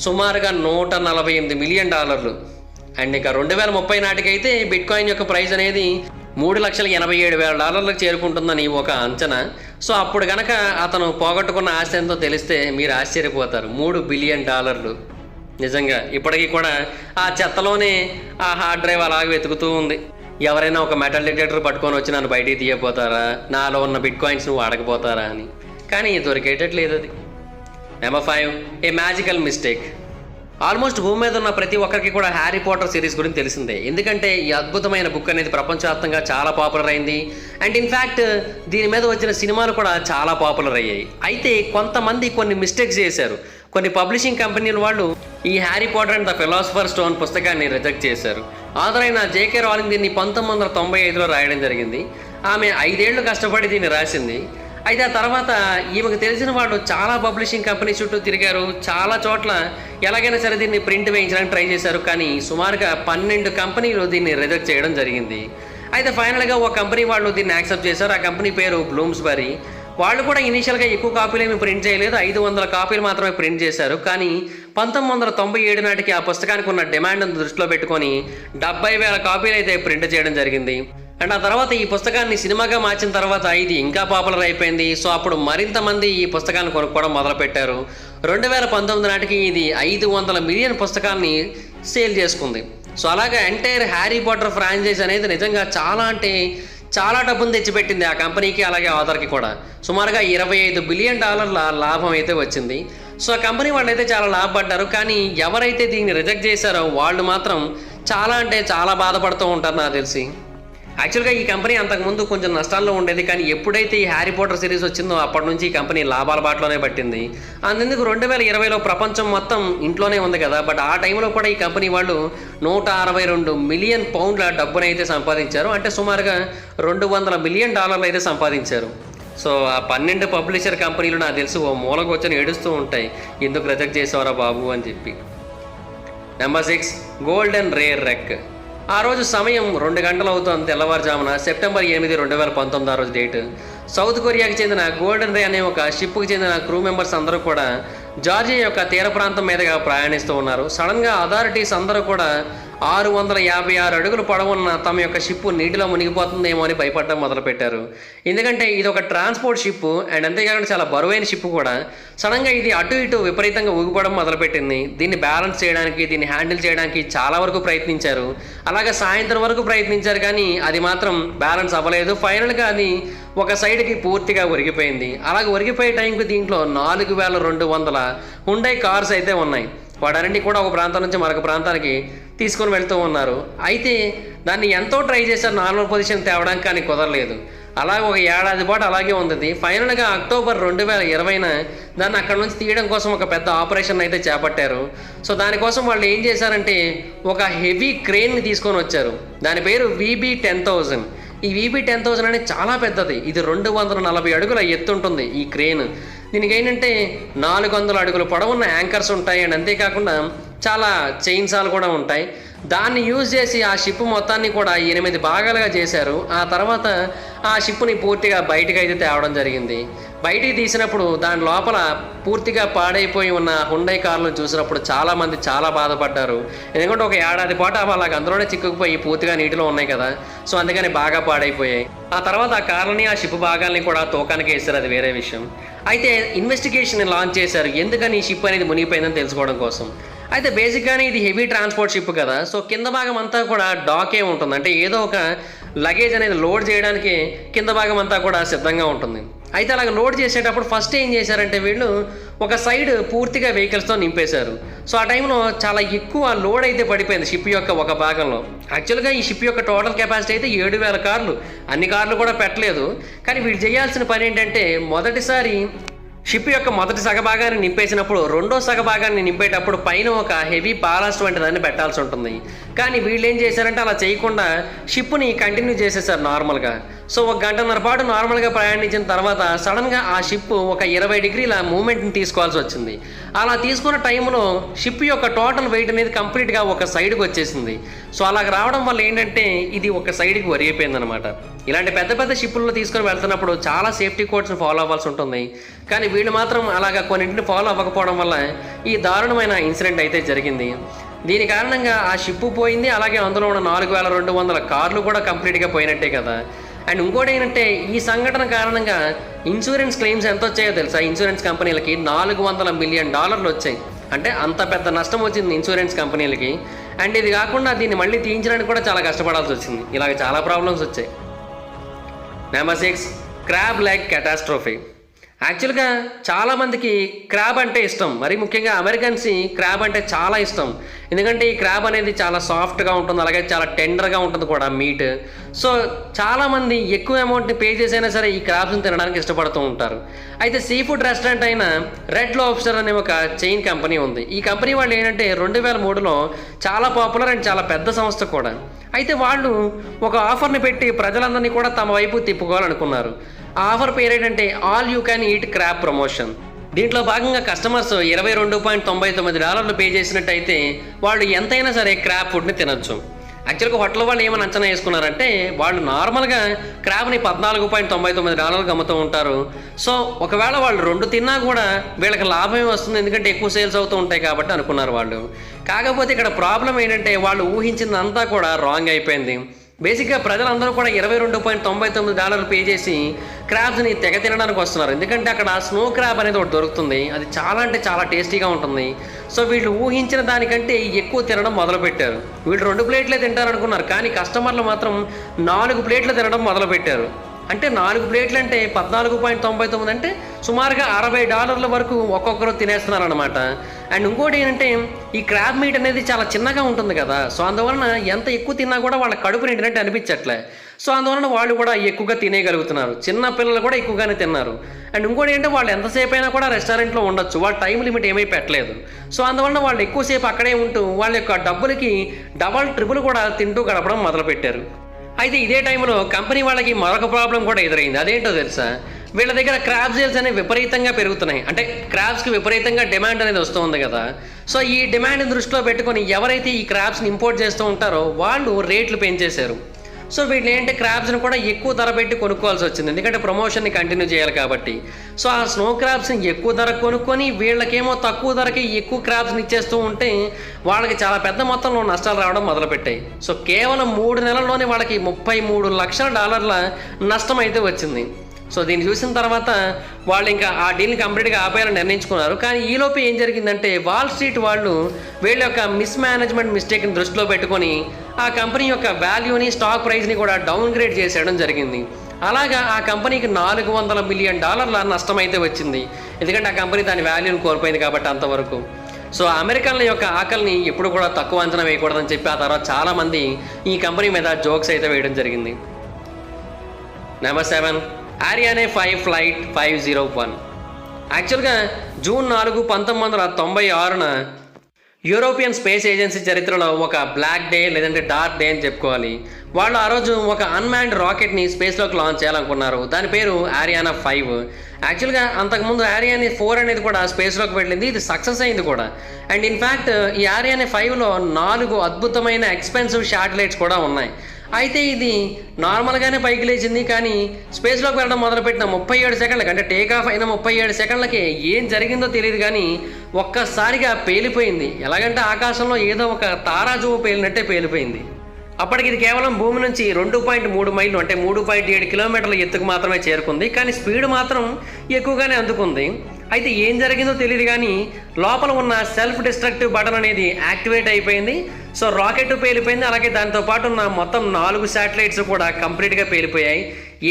సుమారుగా $148 మిలియన్. అండ్ ఇక 2030 నాటికైతే బిట్ కాయిన్ యొక్క ప్రైస్ అనేది $3,87,000 చేరుకుంటుందని ఒక అంచనా. సో అప్పుడు గనక అతను పోగొట్టుకున్న ఆస్తి ఎంతో తెలిస్తే మీరు ఆశ్చర్యపోతారు. $3 బిలియన్. నిజంగా ఇప్పటికీ కూడా ఆ చెత్తలోనే ఆ హార్డ్ డ్రైవ్ అలాగే వెతుకుతూ ఉంది. ఎవరైనా ఒక మెటల్ డిటెక్టర్ పట్టుకొని వచ్చి నన్ను బయటికి తీయపోతారా, నాలో ఉన్న బిట్ కాయిన్స్ నువ్వు వాడకపోతారా అని. కానీ దొరికేటట్లేదు అది. నెంబర్ 5, ఏ మ్యాజికల్ మిస్టేక్. ఆల్మోస్ట్ భూమి మీద ఉన్న ప్రతి ఒక్కరికి కూడా హ్యారీ పాటర్ సిరీస్ గురించి తెలిసిందే. ఎందుకంటే ఈ అద్భుతమైన బుక్ అనేది ప్రపంచవ్యాప్తంగా చాలా పాపులర్ అయింది. అండ్ ఇన్ఫ్యాక్ట్ దీని మీద వచ్చిన సినిమాలు కూడా చాలా పాపులర్ అయ్యాయి. అయితే కొంతమంది కొన్ని మిస్టేక్స్ చేశారు. కొన్ని పబ్లిషింగ్ కంపెనీల వాళ్ళు ఈ Harry Potter and the philosopher stone పుస్తకాన్ని రిజెక్ట్ చేశారు. ఆథర్ అయిన జేకే రాలింగ్ దీన్ని 1995లో రాయడం జరిగింది. ఆమె 5 ఏళ్లు కష్టపడి దీన్ని రాసింది. అయితే ఆ తర్వాత ఈమెకు తెలిసిన వాళ్ళు చాలా పబ్లిషింగ్ కంపెనీ చుట్టూ తిరిగారు. చాలా చోట్ల ఎలాగైనా సరే దీన్ని ప్రింట్ వేయించడానికి ట్రై చేశారు. కానీ సుమారుగా 12 కంపెనీలు దీన్ని రిజెక్ట్ చేయడం జరిగింది. అయితే ఫైనల్గా ఒక కంపెనీ వాళ్ళు దీన్ని యాక్సెప్ట్ చేశారు. ఆ కంపెనీ పేరు బ్లూమ్స్బరీ. వాళ్ళు కూడా ఇనీషియల్గా ఎక్కువ కాపీలు ఏమి ప్రింట్ చేయలేదు, 500 కాపీలు మాత్రమే ప్రింట్ చేశారు. కానీ 1997 నాటికి ఆ పుస్తకానికి ఉన్న డిమాండ్ను దృష్టిలో పెట్టుకొని 70,000 కాపీలు అయితే ప్రింట్ చేయడం జరిగింది. అండ్ ఆ తర్వాత ఈ పుస్తకాన్ని సినిమాగా మార్చిన తర్వాత ఇది ఇంకా పాపులర్ అయిపోయింది. సో అప్పుడు మరింత మంది ఈ పుస్తకాన్ని కొనుక్కోవడం మొదలుపెట్టారు. 2019 నాటికి ఇది 500 మిలియన్ పుస్తకాన్ని సేల్ చేసుకుంది. సో అలాగే ఎంటైర్ హ్యారీ పాటర్ ఫ్రాంచైజ్ అనేది నిజంగా చాలా డబ్బును తెచ్చిపెట్టింది ఆ కంపెనీకి, అలాగే ఆథర్కి కూడా. సుమారుగా $25 బిలియన్ లాభం అయితే వచ్చింది. సో ఆ కంపెనీ వాళ్ళు అయితే చాలా లాభపడ్డారు. కానీ ఎవరైతే దీన్ని రిజెక్ట్ చేశారో వాళ్ళు మాత్రం చాలా బాధపడుతూ ఉంటారు నాకు తెలిసి. యాక్చువల్గా ఈ కంపెనీ అంతకుముందు కొంచెం నష్టాల్లో ఉండేది. కానీ ఎప్పుడైతే ఈ హ్యారీ పాటర్ సిరీస్ వచ్చిందో అప్పటి నుంచి ఈ కంపెనీ లాభాల బాటలోనే పట్టింది. అందుకు 2020లో ప్రపంచం మొత్తం ఇంట్లోనే ఉంది కదా. బట్ ఆ టైంలో కూడా ఈ కంపెనీ వాళ్ళు $162 మిలియన్ డబ్బునైతే సంపాదించారు. అంటే సుమారుగా $200 మిలియన్ అయితే సంపాదించారు. సో ఆ 12 పబ్లిషర్ కంపెనీలు నాకు తెలిసి ఓ మూలకు వచ్చి ఏడుస్తూ ఉంటాయి, ఎందుకు రిజెక్ట్ చేసేవారా బాబు అని చెప్పి. నెంబర్ 6, గోల్డెన్ రేర్ రెక్. ఆ రోజు సమయం 2 గంటలు అవుతుంది తెల్లవారుజామున, సెప్టెంబర్ 8, 2019 ఆ రోజు డేట్. సౌత్ కొరియాకి చెందిన గోల్డెన్ రే అనే ఒక షిప్కి చెందిన క్రూ మెంబర్స్ అందరూ కూడా జార్జియా యొక్క తీర ప్రాంతం మీదుగా ప్రయాణిస్తూ ఉన్నారు. సడన్గా అథారిటీస్ అందరూ కూడా 656 అడుగులు పొడవున్న తమ యొక్క షిప్ నీటిలో మునిగిపోతుందేమో అని భయపడడం మొదలుపెట్టారు. ఎందుకంటే ఇది ఒక ట్రాన్స్పోర్ట్ షిప్ అండ్ అంతేకాకుండా చాలా బరువైన షిప్ కూడా. సడన్గా ఇది అటు ఇటు విపరీతంగా ఊగిపోవడం మొదలుపెట్టింది. దీన్ని బ్యాలెన్స్ చేయడానికి, దీన్ని హ్యాండిల్ చేయడానికి చాలా వరకు ప్రయత్నించారు. అలాగే సాయంత్రం వరకు ప్రయత్నించారు కానీ అది మాత్రం బ్యాలెన్స్ అవ్వలేదు. ఫైనల్గా అది ఒక సైడ్కి పూర్తిగా ఒరిగిపోయింది. అలాగే ఒరిగిపోయే టైంకి దీంట్లో 4200 హుండై కార్స్ అయితే ఉన్నాయి. వాటన్నింటినీ కూడా ఒక ప్రాంతం నుంచి మరొక ప్రాంతానికి తీసుకొని వెళ్తూ ఉన్నారు. అయితే దాన్ని ఎంతో ట్రై చేశారు నార్మల్ పొజిషన్ తేవడానికి, కానీ కుదరలేదు. అలాగే ఒక ఏడాది పాటు అలాగే ఉంది. ఫైనల్గా అక్టోబర్ 2020న దాన్ని అక్కడ నుంచి తీయడం కోసం ఒక పెద్ద ఆపరేషన్ అయితే చేపట్టారు. సో దానికోసం వాళ్ళు ఏం చేశారంటే ఒక హెవీ క్రేన్ని తీసుకొని వచ్చారు. దాని పేరు VB-10,000. ఈ VB-10,000 అనేది చాలా పెద్దది. ఇది 240 అడుగుల ఎత్తుంటుంది ఈ క్రేన్. దీనికి ఏంటంటే 400 అడుగుల పొడవున్న యాంకర్స్ ఉంటాయి అండ్ అంతేకాకుండా చాలా చైన్సాలు కూడా ఉంటాయి. దాన్ని యూజ్ చేసి ఆ షిప్ మొత్తాన్ని కూడా 8 భాగాలుగా చేశారు. ఆ తర్వాత ఆ షిప్ని పూర్తిగా బయటకు అయితే తేవడం జరిగింది. బయటికి తీసినప్పుడు దాని లోపల పూర్తిగా పాడైపోయి ఉన్న హుండై కార్లను చూసినప్పుడు చాలామంది చాలా బాధపడ్డారు. ఎందుకంటే ఒక ఏడాది పాటు అలాగ అందులోనే చిక్కుకుపోయి పూర్తిగా నీటిలో ఉన్నాయి కదా. సో అందుకని బాగా పాడైపోయాయి. ఆ తర్వాత ఆ కార్లని, ఆ షిప్ భాగాల్ని కూడా తూకానికి వేస్తారు, అది వేరే విషయం. అయితే ఇన్వెస్టిగేషన్ లాంచ్ చేశారు, ఎందుకని ఈ షిప్ అనేది మునిగిపోయిందని తెలుసుకోవడం కోసం. అయితే బేసిక్గానే ఇది హెవీ ట్రాన్స్పోర్ట్ షిప్ కదా. సో కింద భాగం అంతా కూడా డాకే ఉంటుంది. అంటే ఏదో ఒక లగేజ్ అనేది లోడ్ చేయడానికి కింద భాగం అంతా కూడా సిద్ధంగా ఉంటుంది. అయితే అలాగ లోడ్ చేసేటప్పుడు ఫస్ట్ ఏం చేశారంటే వీళ్ళు ఒక సైడ్ పూర్తిగా వెహికల్స్తో నింపేశారు. సో ఆ టైంలో చాలా ఎక్కువ లోడ్ అయితే పడిపోయింది షిప్ యొక్క ఒక భాగంలో. యాక్చువల్గా ఈ షిప్ యొక్క టోటల్ కెపాసిటీ అయితే 7,000 కార్లు. అన్ని కార్లు కూడా పెట్టలేదు. కానీ వీళ్ళు చేయాల్సిన పని ఏంటంటే మొదటిసారి షిప్ యొక్క మొదటి సగభాగాన్ని నింపేసినప్పుడు రెండో సగభాగాన్ని నింపేటప్పుడు పైన ఒక హెవీ బాలాస్ట్ వంటి దాన్ని పెట్టాల్సి ఉంటుంది. కానీ వీళ్ళు ఏం చేశారంటే అలా చేయకుండా షిప్ని కంటిన్యూ చేసేసారు నార్మల్గా. సో 1 గంటన్నర పాటు నార్మల్గా ప్రయాణించిన తర్వాత సడన్గా ఆ షిప్ ఒక 20 డిగ్రీల మూమెంట్ని తీసుకోవాల్సి వచ్చింది. అలా తీసుకున్న టైంలో షిప్ యొక్క టోటల్ వెయిట్ అనేది కంప్లీట్గా ఒక సైడ్కి వచ్చేసింది. సో అలాగ రావడం వల్ల ఏంటంటే ఇది ఒక సైడ్కి ఒరిగిపోయింది అనమాట. ఇలాంటి పెద్ద పెద్ద షిప్పుల్లో తీసుకొని వెళ్తున్నప్పుడు చాలా సేఫ్టీ కోడ్స్ని ఫాలో అవ్వాల్సి ఉంటుంది. కానీ వీళ్ళు మాత్రం అలాగా కొన్నింటిని ఫాలో అవ్వకపోవడం వల్ల ఈ దారుణమైన ఇన్సిడెంట్ అయితే జరిగింది. దీని కారణంగా ఆ షిప్ పోయింది, అలాగే అందులో ఉన్న 4200 కార్లు కూడా కంప్లీట్గా పోయినట్టే కదా. అండ్ ఇంకోటి ఏంటంటే ఈ సంఘటన కారణంగా ఇన్సూరెన్స్ క్లెయిమ్స్ ఎంత వచ్చాయో తెలుసా? ఇన్సూరెన్స్ కంపెనీలకి $400 మిలియన్ వచ్చాయి. అంటే అంత పెద్ద నష్టం వచ్చింది ఇన్సూరెన్స్ కంపెనీలకి. అండ్ ఇది కాకుండా దీన్ని మళ్ళీ తీయించడానికి కూడా చాలా కష్టపడాల్సి వచ్చింది. ఇలాగ చాలా ప్రాబ్లమ్స్ వచ్చాయి. Number 6, crab like catastrophe. యాక్చువల్గా చాలామందికి క్రాబ్ అంటే ఇష్టం, మరి ముఖ్యంగా అమెరికన్స్కి క్రాబ్ అంటే చాలా ఇష్టం. ఎందుకంటే ఈ క్రాబ్ అనేది చాలా సాఫ్ట్గా ఉంటుంది, అలాగే చాలా టెండర్గా ఉంటుంది కూడా మీట్. సో చాలామంది ఎక్కువ అమౌంట్ని పే చేసైనా సరే ఈ క్రాబ్స్ని తినడానికి ఇష్టపడుతూ ఉంటారు. అయితే సీ ఫుడ్ రెస్టారెంట్ అయిన రెడ్ లాబ్స్టర్ అనే ఒక చైన్ కంపెనీ ఉంది. ఈ కంపెనీ వాళ్ళు ఏంటంటే 2003లో చాలా పాపులర్ అండ్ చాలా పెద్ద సంస్థ కూడా. అయితే వాళ్ళు ఒక ఆఫర్ని పెట్టి ప్రజలందరినీ కూడా తమ వైపు తిప్పుకోవాలనుకున్నారు. ఆ ఆఫర్ పేరు ఏంటంటే all you can eat crab promotion. దీంట్లో భాగంగా కస్టమర్స్ $22.99 పే చేసినట్టయితే వాళ్ళు ఎంతైనా సరే క్రాబ్ ఫుడ్ని తినొచ్చు. యాక్చువల్గా హోటల్ వాళ్ళు ఏమైనా అంచనా వేసుకున్నారంటే వాళ్ళు నార్మల్గా క్రాబ్ని $14.99 అమ్ముతూ ఉంటారు. సో ఒకవేళ వాళ్ళు 2 తిన్నా కూడా వీళ్ళకి లాభమే వస్తుంది, ఎందుకంటే ఎక్కువ సేల్స్ అవుతూ ఉంటాయి కాబట్టి అనుకున్నారు వాళ్ళు. కాకపోతే ఇక్కడ ప్రాబ్లం ఏంటంటే వాళ్ళు ఊహించిందంతా కూడా రాంగ్ అయిపోయింది. బేసిక్గా ప్రజలందరూ కూడా $22.99 పే చేసి క్రాబ్స్ని తెగ తినడానికి వస్తున్నారు. ఎందుకంటే అక్కడ స్నో క్రాబ్ అనేది ఒకటి దొరుకుతుంది, అది చాలా అంటే చాలా టేస్టీగా ఉంటుంది. సో వీళ్ళు ఊహించిన దానికంటే ఎక్కువ తినడం మొదలుపెట్టారు. వీళ్ళు 2 ప్లేట్లే తింటారనుకున్నారు, కానీ కస్టమర్లు మాత్రం 4 ప్లేట్లు తినడం మొదలుపెట్టారు. అంటే 4 ప్లేట్లు అంటే $14.99 అంటే సుమారుగా $60 వరకు ఒక్కొక్కరు తినేస్తున్నారనమాట. అండ్ ఇంకోటి ఏంటంటే ఈ క్రాబ్ మీట్ అనేది చాలా చిన్నగా ఉంటుంది కదా. సో అందువలన ఎంత ఎక్కువ తిన్నా కూడా వాళ్ళ కడుపు నిండినట్టు అనిపించట్లే. సో అందువలన వాళ్ళు కూడా ఎక్కువగా తినేయగలుగుతున్నారు. చిన్న పిల్లలు కూడా ఎక్కువగానే తిన్నారు. అండ్ ఇంకోటి ఏంటంటే వాళ్ళు ఎంతసేపు అయినా కూడా రెస్టారెంట్లో ఉండొచ్చు, వాళ్ళ టైం లిమిట్ ఏమీ పెట్టలేదు. సో అందువలన వాళ్ళు ఎక్కువసేపు అక్కడే ఉంటూ వాళ్ళ యొక్క డబ్బులకి డబల్ ట్రిపుల్ కూడా తింటూ గడపడం మొదలుపెట్టారు. అయితే ఇదే టైంలో కంపెనీ వాళ్ళకి మరొక ప్రాబ్లం కూడా ఎదురైంది. అదేంటో తెలుసా? వీళ్ళ దగ్గర క్రాబ్ సేల్స్ అనేవి విపరీతంగా పెరుగుతున్నాయి. అంటే క్రాబ్స్కి విపరీతంగా డిమాండ్ అనేది వస్తూ ఉంది కదా. సో ఈ డిమాండ్ని దృష్టిలో పెట్టుకొని ఎవరైతే ఈ క్రాబ్స్ని ఇంపోర్ట్ చేస్తూ ఉంటారో వాళ్ళు రేట్లు పెంచేశారు. సో వీళ్ళు ఏంటంటే క్రాబ్స్ని కూడా ఎక్కువ ధర పెట్టి కొనుక్కోవాల్సి వచ్చింది, ఎందుకంటే ప్రమోషన్ని కంటిన్యూ చేయాలి కాబట్టి. సో ఆ స్నో క్రాబ్స్ని ఎక్కువ ధర కొనుక్కొని వీళ్ళకేమో తక్కువ ధరకి ఎక్కువ క్రాబ్స్ని ఇచ్చేస్తూ ఉంటే వాళ్ళకి చాలా పెద్ద మొత్తంలో నష్టాలు రావడం మొదలుపెట్టాయి. సో కేవలం 3 నెలల్లోనే వాళ్ళకి $33 లక్షల నష్టం అయితే వచ్చింది. సో దీన్ని చూసిన తర్వాత వాళ్ళు ఇంకా ఆ డీల్ని కంప్లీట్గా ఆపేయాలని నిర్ణయించుకున్నారు. కానీ ఈలోపు ఏం జరిగిందంటే వాల్ స్ట్రీట్ వాళ్ళు వీళ్ళ యొక్క మిస్మేనేజ్మెంట్ మిస్టేక్ని దృష్టిలో పెట్టుకొని ఆ కంపెనీ యొక్క వాల్యూని, స్టాక్ ప్రైస్ని కూడా డౌన్ గ్రేడ్ చేసేయడం జరిగింది. అలాగా ఆ కంపెనీకి $400 మిలియన్ నష్టం అయితే వచ్చింది, ఎందుకంటే ఆ కంపెనీ దాని వాల్యూని కోల్పోయింది కాబట్టి అంతవరకు. సో అమెరికన్ల యొక్క ఆకలిని ఎప్పుడు కూడా తక్కువ అంచనా వేయకూడదని చెప్పి ఆ తర్వాత చాలామంది ఈ కంపెనీ మీద జోక్స్ అయితే వేయడం జరిగింది. Number 7, ఆరియానే 5 flight 501. యాక్చువల్గా జూన్ 4, 1996న యూరోపియన్ స్పేస్ ఏజెన్సీ చరిత్రలో ఒక బ్లాక్ డే లేదంటే డార్క్ డే అని చెప్పుకోవాలి. వాళ్ళు ఆ రోజు ఒక అన్మాన్డ్ రాకెట్ని స్పేస్లోకి లాంచ్ చేయాలనుకున్నారు. దాని పేరు ఆరియానా 5. యాక్చువల్గా అంతకుముందు ఆరియానా 4 అనేది కూడా స్పేస్లోకి వెళ్ళింది, ఇది సక్సెస్ అయింది కూడా. అండ్ ఇన్ఫ్యాక్ట్ ఈ ఆరియానా 5లో 4 అద్భుతమైన ఎక్స్పెన్సివ్ శాటిలైట్స్ కూడా ఉన్నాయి. అయితే ఇది నార్మల్గానే పైకి లేచింది, కానీ స్పేస్లోకి వెళ్ళడం మొదలుపెట్టిన 37 సెకండ్లకి, అంటే టేక్ ఆఫ్ అయిన 37 సెకండ్లకి ఏం జరిగిందో తెలియదు, కానీ ఒక్కసారిగా పేలిపోయింది. ఎలాగంటే ఆకాశంలో ఏదో ఒక తారాజువ్వు పేలినట్టే పేలిపోయింది. అప్పటికి ఇది కేవలం భూమి నుంచి 2.3 మైళ్ళు అంటే 3.7 కిలోమీటర్ల ఎత్తుకు మాత్రమే చేరుకుంది, కానీ స్పీడ్ మాత్రం ఎక్కువగానే అందుకుంది. అయితే ఏం జరిగిందో తెలియదు, కానీ లోపల ఉన్న సెల్ఫ్ డిస్ట్రక్టివ్ బటన్ అనేది యాక్టివేట్ అయిపోయింది. సో రాకెట్ పేలిపోయింది, అలాగే దాంతో పాటు ఉన్న మొత్తం 4 శాటిలైట్స్ కూడా కంప్లీట్గా పేలిపోయాయి.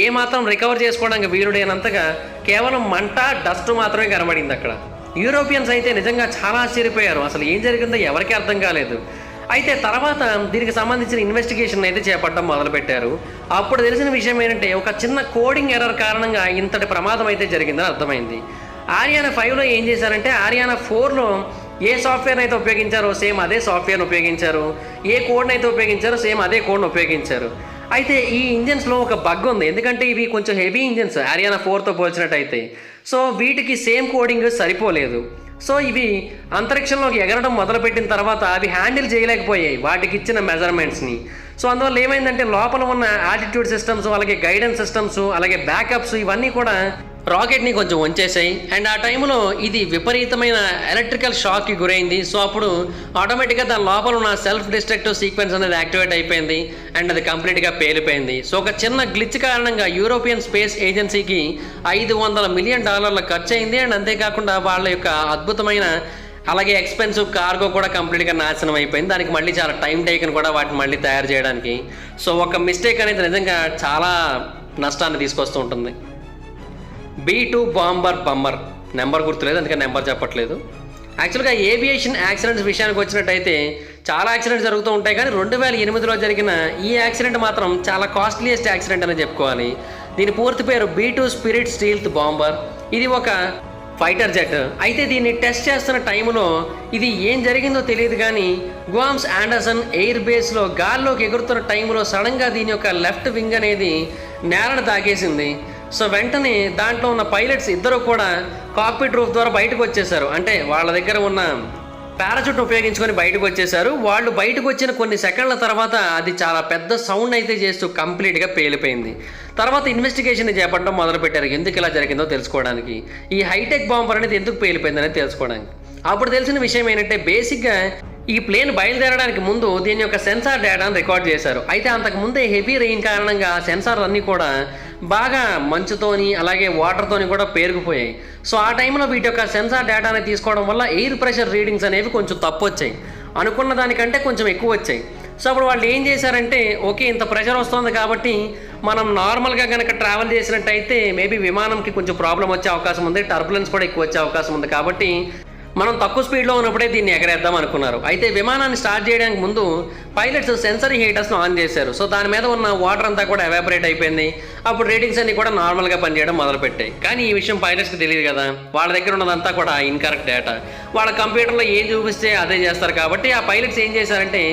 ఏ మాత్రం రికవర్ చేసుకోవడానికి వీలుడైనంతగా కేవలం మంట, డస్ట్ మాత్రమే కనబడింది అక్కడ. యూరోపియన్స్ అయితే నిజంగా చాలా ఆశ్చర్యపోయారు, అసలు ఏం జరిగిందో ఎవరికీ అర్థం కాలేదు. అయితే తర్వాత దీనికి సంబంధించిన ఇన్వెస్టిగేషన్ అయితే చేపట్టడం మొదలుపెట్టారు. అప్పుడు తెలిసిన విషయం ఏంటంటే ఒక చిన్న కోడింగ్ ఎర్రర్ కారణంగా ఇంతటి ప్రమాదం అయితే జరిగిందని అర్థమైంది. ఆరియానా 5లో ఏం చేశారంటే ఆరియానా 4లో ఏ సాఫ్ట్వేర్ అయితే ఉపయోగించారో సేమ్ అదే సాఫ్ట్వేర్ని ఉపయోగించారు, ఏ కోడ్ని అయితే ఉపయోగించారో సేమ్ అదే కోడ్ని ఉపయోగించారు. అయితే ఈ ఇంజన్స్లో ఒక బగ్ ఉంది, ఎందుకంటే ఇవి కొంచెం హెవీ ఇంజన్స్ ఆరియానా 4తో పోల్చినట్టయితే. సో వీటికి సేమ్ కోడింగ్ సరిపోలేదు. సో ఇవి అంతరిక్షంలోకి ఎగరడం మొదలుపెట్టిన తర్వాత అవి హ్యాండిల్ చేయలేకపోయాయి వాటికి ఇచ్చిన మెజర్మెంట్స్ని. సో అందువల్ల ఏమైందంటే లోపల ఉన్న ఆల్టిట్యూడ్ సిస్టమ్స్, అలాగే గైడెన్స్ సిస్టమ్స్, అలాగే బ్యాకప్స్ ఇవన్నీ కూడా రాకెట్ని కొంచెం వంచేసాయి. అండ్ ఆ టైంలో ఇది విపరీతమైన ఎలక్ట్రికల్ షాక్కి గురైంది. సో అప్పుడు ఆటోమేటిక్గా దాని లోపల ఉన్న సెల్ఫ్ డిస్ట్రక్టివ్ సీక్వెన్స్ అనేది యాక్టివేట్ అయిపోయింది అండ్ అది కంప్లీట్గా పేలిపోయింది. సో ఒక చిన్న గ్లిచ్ కారణంగా యూరోపియన్ స్పేస్ ఏజెన్సీకి $500 మిలియన్ ఖర్చు అయింది. అండ్ అంతేకాకుండా వాళ్ళ యొక్క అద్భుతమైన అలాగే ఎక్స్పెన్సివ్ కార్గో కూడా కంప్లీట్గా నాశనం అయిపోయింది. దానికి మళ్ళీ చాలా టైం టేకన్ కూడా వాటిని మళ్ళీ తయారు చేయడానికి. సో ఒక మిస్టేక్ అనేది నిజంగా చాలా నష్టాన్ని తీసుకొస్తూ ఉంటుంది. B2 బమ్మర్ నెంబర్ గుర్తులేదు, అందుకే నెంబర్ చెప్పట్లేదు. యాక్చువల్గా ఏవియేషన్ యాక్సిడెంట్స్ విషయానికి వచ్చినట్టయితే చాలా యాక్సిడెంట్స్ జరుగుతూ ఉంటాయి, కానీ 2008లో జరిగిన ఈ యాక్సిడెంట్ మాత్రం చాలా కాస్ట్లీయెస్ట్ యాక్సిడెంట్ అని చెప్పుకోవాలి. దీని పూర్తి పేరు B2 స్పిరిట్ స్టీల్త్ బాంబర్. ఇది ఒక ఫైటర్ జెట్. అయితే దీన్ని టెస్ట్ చేస్తున్న టైంలో ఇది ఏం జరిగిందో తెలియదు, కానీ గ్వామ్స్ ఆండర్సన్ ఎయిర్ బేస్లో గాల్లోకి ఎగురుతున్న టైంలో సడన్గా దీని యొక్క లెఫ్ట్ వింగ్ అనేది నేలను తాకేసింది. సో వెంటనే దాంట్లో ఉన్న పైలట్స్ ఇద్దరు కూడా కాక్పిట్ రూఫ్ ద్వారా బయటకు వచ్చేసారు. అంటే వాళ్ళ దగ్గర ఉన్న పారాచూట్ను ఉపయోగించుకొని బయటకు వచ్చేసారు. వాళ్ళు బయటకు వచ్చిన కొన్ని సెకండ్ల తర్వాత అది చాలా పెద్ద సౌండ్ అయితే చేస్తూ కంప్లీట్గా పేలిపోయింది. తర్వాత ఇన్వెస్టిగేషన్ చేపట్టడం మొదలుపెట్టారు, ఎందుకు ఇలా జరిగిందో తెలుసుకోవడానికి, ఈ హైటెక్ బాంబర్ అనేది ఎందుకు పేలిపోయింది అనేది తెలుసుకోవడానికి. అప్పుడు తెలిసిన విషయం ఏంటంటే బేసిక్గా ఈ ప్లేన్ బయలుదేరడానికి ముందు దీని యొక్క సెన్సార్ డేటాను రికార్డ్ చేశారు. అయితే అంతకు ముందే హెవీ రెయిన్ కారణంగా సెన్సార్లు అన్నీ కూడా బాగా మంచుతోని అలాగే వాటర్తోని కూడా పేరుకుపోయాయి. సో ఆ టైంలో వీటి యొక్క సెన్సార్ డేటాని తీసుకోవడం వల్ల ఎయిర్ ప్రెషర్ రీడింగ్స్ అనేవి కొంచెం తప్పు వచ్చాయి, అనుకున్న దానికంటే కొంచెం ఎక్కువ వచ్చాయి. సో అప్పుడు వాళ్ళు ఏం చేశారంటే, ఓకే ఇంత ప్రెషర్ వస్తుంది కాబట్టి మనం నార్మల్గా కనుక ట్రావెల్ చేసినట్టయితే మేబీ విమానంకి కొంచెం ప్రాబ్లం వచ్చే అవకాశం ఉంది, టర్బులెన్స్ కూడా ఎక్కువ వచ్చే అవకాశం ఉంది, కాబట్టి మనం తక్కువ స్పీడ్లో ఉన్నప్పుడే దీన్ని ఎగరేద్దాం అనుకున్నారు. అయితే విమానాన్ని స్టార్ట్ చేయడానికి ముందు పైలట్స్ సెన్సరీ హీటర్స్ను ఆన్ చేశారు. సో దాని మీద ఉన్న వాటర్ అంతా కూడా ఎవాపరేట్ అయిపోయింది. అప్పుడు రేటింగ్స్ అన్ని కూడా నార్మల్గా పనిచేయడం మొదలుపెట్టాయి. కానీ ఈ విషయం పైలట్స్కి తెలియదు కదా, వాళ్ళ దగ్గర ఉన్నదంతా కూడా ఇన్కరెక్ట్ డేటా. వాళ్ళ కంప్యూటర్లో ఏం చూపిస్తే అదే చేస్తారు. కాబట్టి ఆ పైలట్స్ ఏం చేశారంటే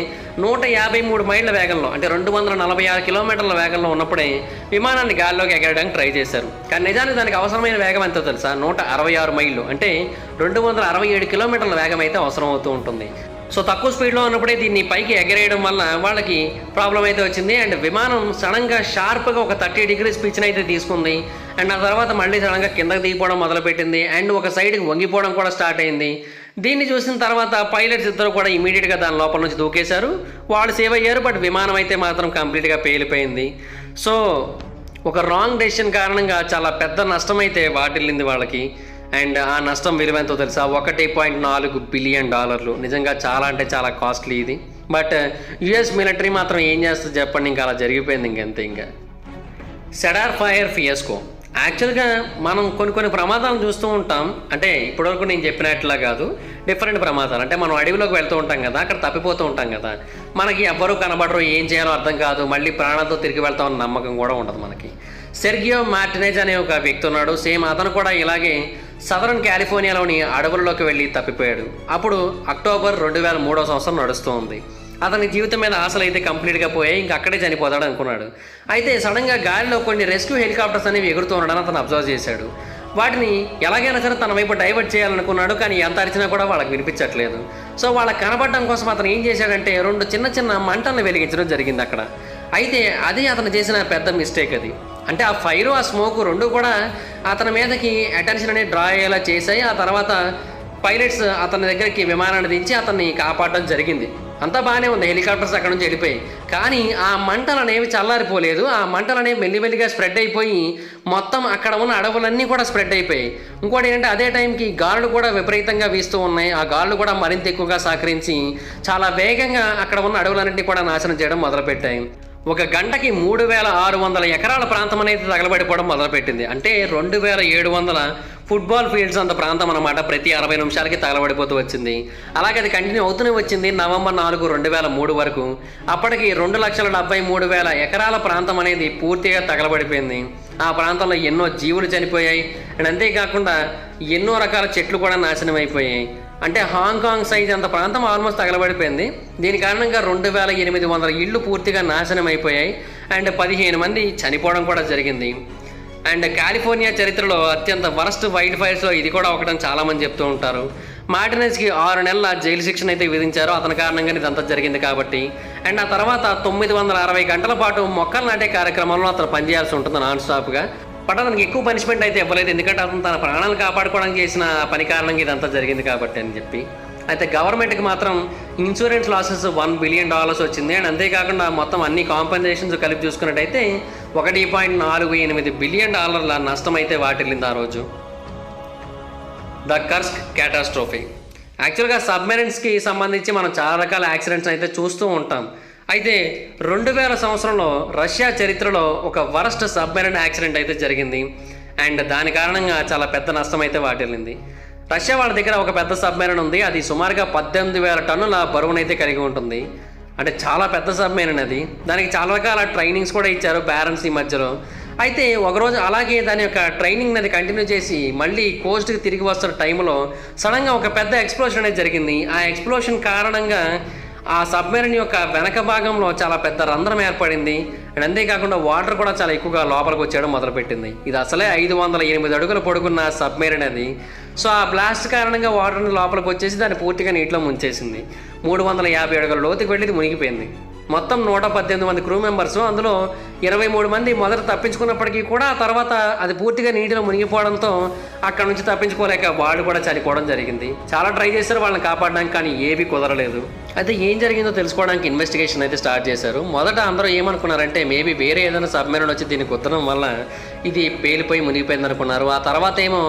153 మైళ్ళ వేగంలో, అంటే 246 కిలోమీటర్ల వేగంలో ఉన్నప్పుడే విమానాన్ని గాల్లోకి ఎగరడానికి ట్రై చేశారు. కానీ నిజానికి దానికి అవసరమైన వేగం ఎంతో తెలుసా? 166 మైళ్ళు, అంటే 267 కిలోమీటర్ల వేగం అయితే అవసరం అవుతూ ఉంటుంది. సో తక్కువ స్పీడ్లో ఉన్నప్పుడే దీన్ని పైకి ఎగరేయడం వల్ల వాళ్ళకి ప్రాబ్లం అయితే వచ్చింది. అండ్ విమానం సడన్గా షార్ప్గా ఒక 30 degrees పిచ్ని అయితే తీసుకుంది. అండ్ ఆ తర్వాత మళ్ళీ సడన్గా కిందకి దిగిపోవడం మొదలుపెట్టింది. అండ్ ఒక సైడ్కి వంగిపోవడం కూడా స్టార్ట్ అయింది. దీన్ని చూసిన తర్వాత పైలట్స్ ఇద్దరు కూడా ఇమీడియట్గా దాని లోపల నుంచి దూకేశారు. వాళ్ళు సేవ్ అయ్యారు, బట్ విమానం అయితే మాత్రం కంప్లీట్గా పేలిపోయింది. సో ఒక రాంగ్ డెసిషన్ కారణంగా చాలా పెద్ద నష్టం అయితే వాటిల్లింది వాళ్ళకి. అండ్ ఆ నష్టం విలువ ఎంతో తెలుసా? $1.4 బిలియన్. నిజంగా చాలా అంటే చాలా కాస్ట్లీ ఇది. బట్ యుఎస్ మిలిటరీ మాత్రం ఏం చేస్తుంది చెప్పండి, ఇంకా అలా జరిగిపోయింది ఇంకంతే. ఇంకా సెడార్ ఫైర్ ఫియాస్కో. యాక్చువల్గా మనం కొన్ని ప్రమాదాలను చూస్తూ ఉంటాం. అంటే ఇప్పటివరకు నేను చెప్పినట్లా కాదు, డిఫరెంట్ ప్రమాదాలు. అంటే మనం అడవిలోకి వెళ్తూ ఉంటాం కదా, అక్కడ తప్పిపోతూ ఉంటాం కదా, మనకి ఎవ్వరూ కనబడరు, ఏం చేయాలో అర్థం కాదు, మళ్ళీ ప్రాణాలతో తిరిగి వెళ్తామన్న నమ్మకం కూడా ఉండదు మనకి. సెర్గియో మార్టినేజ్ అనే ఒక వ్యక్తి ఉన్నాడు. సేమ్ అతను కూడా ఇలాగే సదరన్ కాలిఫోర్నియాలోని అడవుల్లోకి వెళ్ళి తప్పిపోయాడు. అప్పుడు అక్టోబర్ 2003 నడుస్తూ ఉంది. అతని జీవితం మీద ఆశలు అయితే కంప్లీట్గా పోయాయి, ఇంకా అక్కడే చనిపోతాడు అనుకున్నాడు. అయితే సడన్గా గాలిలో కొన్ని రెస్క్యూ హెలికాప్టర్స్ అనేవి ఎగురుతూ ఉండడానికి అతను అబ్జర్వ్ చేశాడు. వాటిని ఎలాగైనా సరే తన వైపు డైవర్ట్ చేయాలనుకున్నాడు, కానీ ఎంత అరిచినా కూడా వాళ్ళకి వినిపించట్లేదు. సో వాళ్ళకి కనబడడం కోసం అతను ఏం చేశాడంటే 2 చిన్న మంటలను వెలిగించడం జరిగింది అక్కడ. అయితే అది అతను చేసిన పెద్ద మిస్టేక్ అది. అంటే ఆ ఫైరు ఆ స్మోక్ రెండు కూడా అతని మీదకి అటెన్షన్ అనేది డ్రా అయ్యేలా చేశాయి. ఆ తర్వాత పైలట్స్ అతని దగ్గరికి విమానాన్ని దించి అతన్ని కాపాడడం జరిగింది. అంతా బాగానే ఉంది, హెలికాప్టర్స్ అక్కడ నుంచి వెళ్ళిపోయి. కానీ ఆ మంటలు అనేవి చల్లారిపోలేదు. ఆ మంటలు అనేవి మెల్లిమెల్లిగా స్ప్రెడ్ అయిపోయి మొత్తం అక్కడ ఉన్న అడవులన్నీ కూడా స్ప్రెడ్ అయిపోయాయి. ఇంకోటి ఏంటంటే అదే టైంకి గాలులు కూడా విపరీతంగా వీస్తూ ఉన్నాయి. ఆ గాలులు కూడా మరింత ఎక్కువగా సహకరించి చాలా వేగంగా అక్కడ ఉన్న అడవులన్నింటినీ కూడా నాశనం చేయడం మొదలుపెట్టాయి. ఒక గంటకి 3600 ఎకరాల ప్రాంతం అనేది తగలబడిపోవడం మొదలుపెట్టింది. అంటే 2700 ఫుట్బాల్ ఫీల్డ్స్ అంత ప్రాంతం అనమాట. ప్రతి 60 నిమిషాలకి తగలబడిపోతూ వచ్చింది. అలాగే అది కంటిన్యూ అవుతూనే వచ్చింది నవంబర్ 4, 2003 వరకు. అప్పటికి 2,73,000 ఎకరాల ప్రాంతం అనేది పూర్తిగా తగలబడిపోయింది. ఆ ప్రాంతంలో ఎన్నో జీవులు చనిపోయాయి. అండ్ అంతేకాకుండా ఎన్నో రకాల చెట్లు కూడా నాశనం అయిపోయాయి. అంటే హాంకాంగ్ సైజ్ అంత ప్రాంతం ఆల్మోస్ట్ తగలబడిపోయింది. దీని కారణంగా 2800 ఇళ్ళు పూర్తిగా నాశనం అయిపోయాయి. అండ్ 15 మంది చనిపోవడం కూడా జరిగింది. అండ్ కాలిఫోర్నియా చరిత్రలో అత్యంత వరస్ట్ వైల్డ్ ఫైర్స్లో ఇది కూడా ఒకటని చాలామంది చెప్తూ ఉంటారు. మార్టినెజ్కి 6 నెలల జైలు శిక్షణ అయితే విధించారు అతని కారణంగానే ఇదంతా జరిగింది కాబట్టి. అండ్ ఆ తర్వాత 960 గంటల పాటు మొక్కలు నాటే కార్యక్రమంలో అతను పనిచేయాల్సి ఉంటుంది నాన్ స్టాప్గా. అతనికి ఎక్కువ పనిష్మెంట్ అయితే ఇవ్వలేదు, ఎందుకంటే అతను తన ప్రాణాలను కాపాడుకోవడానికి చేసిన పని కారణంగా ఇదంతా జరిగింది కాబట్టి అని చెప్పి. అయితే గవర్నమెంట్కి మాత్రం ఇన్సూరెన్స్ లాసెస్ $1 బిలియన్ వచ్చింది. అండ్ అంతేకాకుండా మొత్తం అన్ని కాంపెన్సేషన్స్ కలిపి చూసుకున్నట్టయితే $1.48 బిలియన్ నష్టం అయితే వాటిల్లింది ఆ రోజు. The Kursk catastrophe. యాక్చువల్గా సబ్మెరైన్స్కి సంబంధించి మనం చాలా రకాల యాక్సిడెంట్స్ అయితే చూస్తూ ఉంటాం. అయితే 2000 సంవత్సరంలో రష్యా చరిత్రలో ఒక వరస్ట్ సబ్మెరైన్ యాక్సిడెంట్ అయితే జరిగింది. అండ్ దాని కారణంగా చాలా పెద్ద నష్టం అయితే వాటిల్లింది. రష్యా వాళ్ళ దగ్గర ఒక పెద్ద సబ్మెరైన్ ఉంది. అది సుమారుగా 18,000 టన్నుల బరువునైతే కలిగి ఉంటుంది. అంటే చాలా పెద్ద సబ్మెరైన్ అది. దానికి చాలా రకాల ట్రైనింగ్స్ కూడా ఇచ్చారు బ్యారన్స్ ఈ మధ్యలో. అయితే ఒకరోజు అలాగే దాని యొక్క ట్రైనింగ్ అది కంటిన్యూ చేసి మళ్ళీ కోస్ట్కి తిరిగి వస్తున్న టైంలో సడన్గా ఒక పెద్ద ఎక్స్ప్లోషన్ అనేది జరిగింది. ఆ ఎక్స్ప్లోషన్ కారణంగా ఆ సబ్మెరైన్ యొక్క వెనక భాగంలో చాలా పెద్ద రంధ్రం ఏర్పడింది. అండ్ అంతేకాకుండా వాటర్ కూడా చాలా ఎక్కువగా లోపలికి వచ్చేయడం మొదలుపెట్టింది. ఇది అసలే 508 అడుగుల పొడుగున్న సబ్మెరైన్ అది. సో ఆ బ్లాస్ట్ కారణంగా వాటర్ని లోపలికి వచ్చేసి దాన్ని పూర్తిగా నీటిలో ముంచేసింది. 350 అడుగుల లోతుకి వెళ్ళి ఇది మునిగిపోయింది. మొత్తం 118 మంది క్రూ మెంబర్స్, అందులో 23 మంది మొదట తప్పించుకున్నప్పటికీ కూడా ఆ తర్వాత అది పూర్తిగా నీటిలో మునిగిపోవడంతో అక్కడ నుంచి తప్పించుకోలేక వాళ్ళు కూడా చనిపోవడం జరిగింది. చాలా ట్రై చేశారు వాళ్ళని కాపాడడానికి, కానీ ఏవి కుదరలేదు. అయితే ఏం జరిగిందో తెలుసుకోవడానికి ఇన్వెస్టిగేషన్ అయితే స్టార్ట్ చేశారు. మొదట అందరూ ఏమనుకున్నారంటే మేబీ వేరే ఏదైనా సబ్మెరైన్ వచ్చి దీన్ని కుదరడం వల్ల ఇది పేలిపోయి మునిగిపోయింది అనుకున్నారు. ఆ తర్వాత ఏమో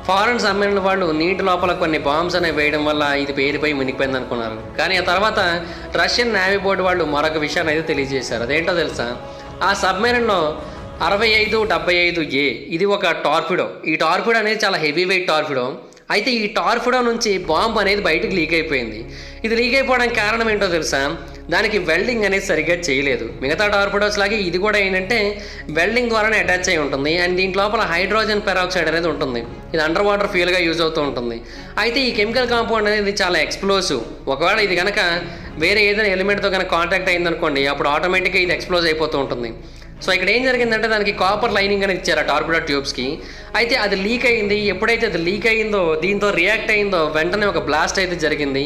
ఫారెన్ సబ్మెరైన్ వాళ్ళు నీటి లోపల కొన్ని బాంబ్స్ అనేవి వేయడం వల్ల ఇది పేలిపోయి మునిగిపోయింది అనుకున్నారు. కానీ ఆ తర్వాత రష్యన్ నేవీ బోర్డు వాళ్ళు మరొక విషయాన్ని అయితే తెలియజేశారు. అదేంటో తెలుసా? ఆ సబ్మెరైన్లో 6575A ఇది ఒక టార్పిడో. ఈ టార్పిడో అనేది చాలా హెవీ వెయిట్ టార్పిడో. అయితే ఈ టార్పిడో నుంచి బాంబు అనేది బయటకు లీక్ అయిపోయింది. ఇది లీక్ అయిపోవడానికి కారణం ఏంటో తెలుసా? దానికి వెల్డింగ్ అనేది సరిగ్గా చేయలేదు. మిగతా టార్పిడోస్ లాగే ఇది కూడా ఏంటంటే వెల్డింగ్ ద్వారానే అటాచ్ అయి ఉంటుంది. అండ్ దీంట్ లోపల హైడ్రోజన్ పెరాక్సైడ్ అనేది ఉంటుంది. ఇది అండర్ వాటర్ ఫ్యూయల్గా యూజ్ అవుతూ ఉంటుంది. అయితే ఈ కెమికల్ కాంపౌండ్ అనేది చాలా ఎక్స్ప్లోజివ్. ఒకవేళ ఇది కనుక వేరే ఏదైనా ఎలిమెంట్తో కనుక కాంటాక్ట్ అయిందనుకోండి, అప్పుడు ఆటోమేటిక్గా ఇది ఎక్స్ప్లోజ్ అయిపోతూ ఉంటుంది. సో ఇక్కడ ఏం జరిగిందంటే దానికి కాపర్ లైనింగ్ అనేది ఇచ్చారు ఆ టార్పిడో ట్యూబ్స్కి. అయితే అది లీక్ అయింది. ఎప్పుడైతే అది లీక్ అయిందో, దీంతో రియాక్ట్ అయిందో, వెంటనే ఒక బ్లాస్ట్ అయితే జరిగింది.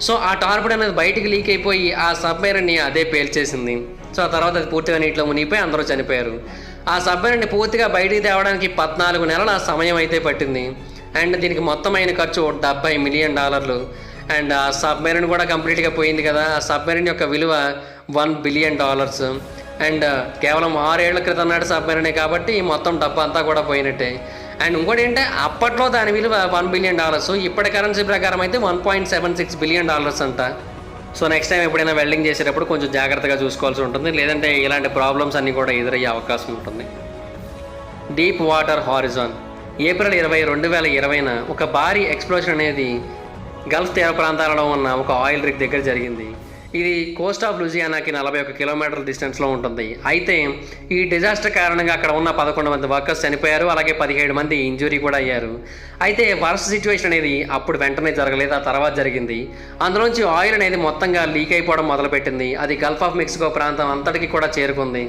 సో ఆ టార్పిడో అనేది బయటికి లీక్ అయిపోయి ఆ సబ్మెరైన్ని అదే పేల్చేసింది. సో ఆ తర్వాత అది పూర్తిగా నీటిలో మునిగిపోయి అందరూ చనిపోయారు. ఆ సబ్మెరైన్ని పూర్తిగా బయటికి తేవడానికి 14 నెలల సమయం అయితే పట్టింది. అండ్ దీనికి మొత్తమైన ఖర్చు $70 మిలియన్. అండ్ ఆ సబ్మెరైన్ కూడా కంప్లీట్గా పోయింది కదా. ఆ సబ్మెరైన్ యొక్క విలువ $1 బిలియన్. అండ్ కేవలం 6 ఏళ్ల క్రితం నాటి సబ్మెరైనే కాబట్టి మొత్తం డబ్బు అంతా కూడా పోయినట్టే. అండ్ ఇంకోటి ఏంటంటే అప్పట్లో దాని విలువ $1 బిలియన్. ఇప్పటి కరెన్సీ ప్రకారం అయితే $1.76 బిలియన్ అంట. సో నెక్స్ట్ టైం ఎప్పుడైనా వెల్డింగ్ చేసేటప్పుడు కొంచెం జాగ్రత్తగా చూసుకోవాల్సి ఉంటుంది, లేదంటే ఇలాంటి ప్రాబ్లమ్స్ అన్నీ కూడా ఎదురయ్యే అవకాశం ఉంటుంది. Deep water Horizon. ఏప్రిల్ 20, 2020న ఒక భారీ ఎక్స్ప్లోషన్ అనేది గల్ఫ్ తీర ప్రాంతాలలో ఉన్న ఒక ఆయిల్ రిగ్ దగ్గర జరిగింది. ఇది కోస్ట్ ఆఫ్ లూజియానాకి 41 కిలోమీటర్ల డిస్టెన్స్లో ఉంటుంది. అయితే ఈ డిజాస్టర్ కారణంగా అక్కడ ఉన్న 11 మంది వర్కర్స్ చనిపోయారు. అలాగే 17 మంది ఇంజురీ కూడా అయ్యారు. అయితే వర్స్ట్ సిచ్యువేషన్ అనేది అప్పుడు వెంటనే జరగలేదు, ఆ తర్వాత జరిగింది. అందులోంచి ఆయిల్ అనేది మొత్తంగా లీక్ అయిపోవడం మొదలుపెట్టింది. అది గల్ఫ్ ఆఫ్ మెక్సికో ప్రాంతం అంతటికి కూడా చేరుకుంది.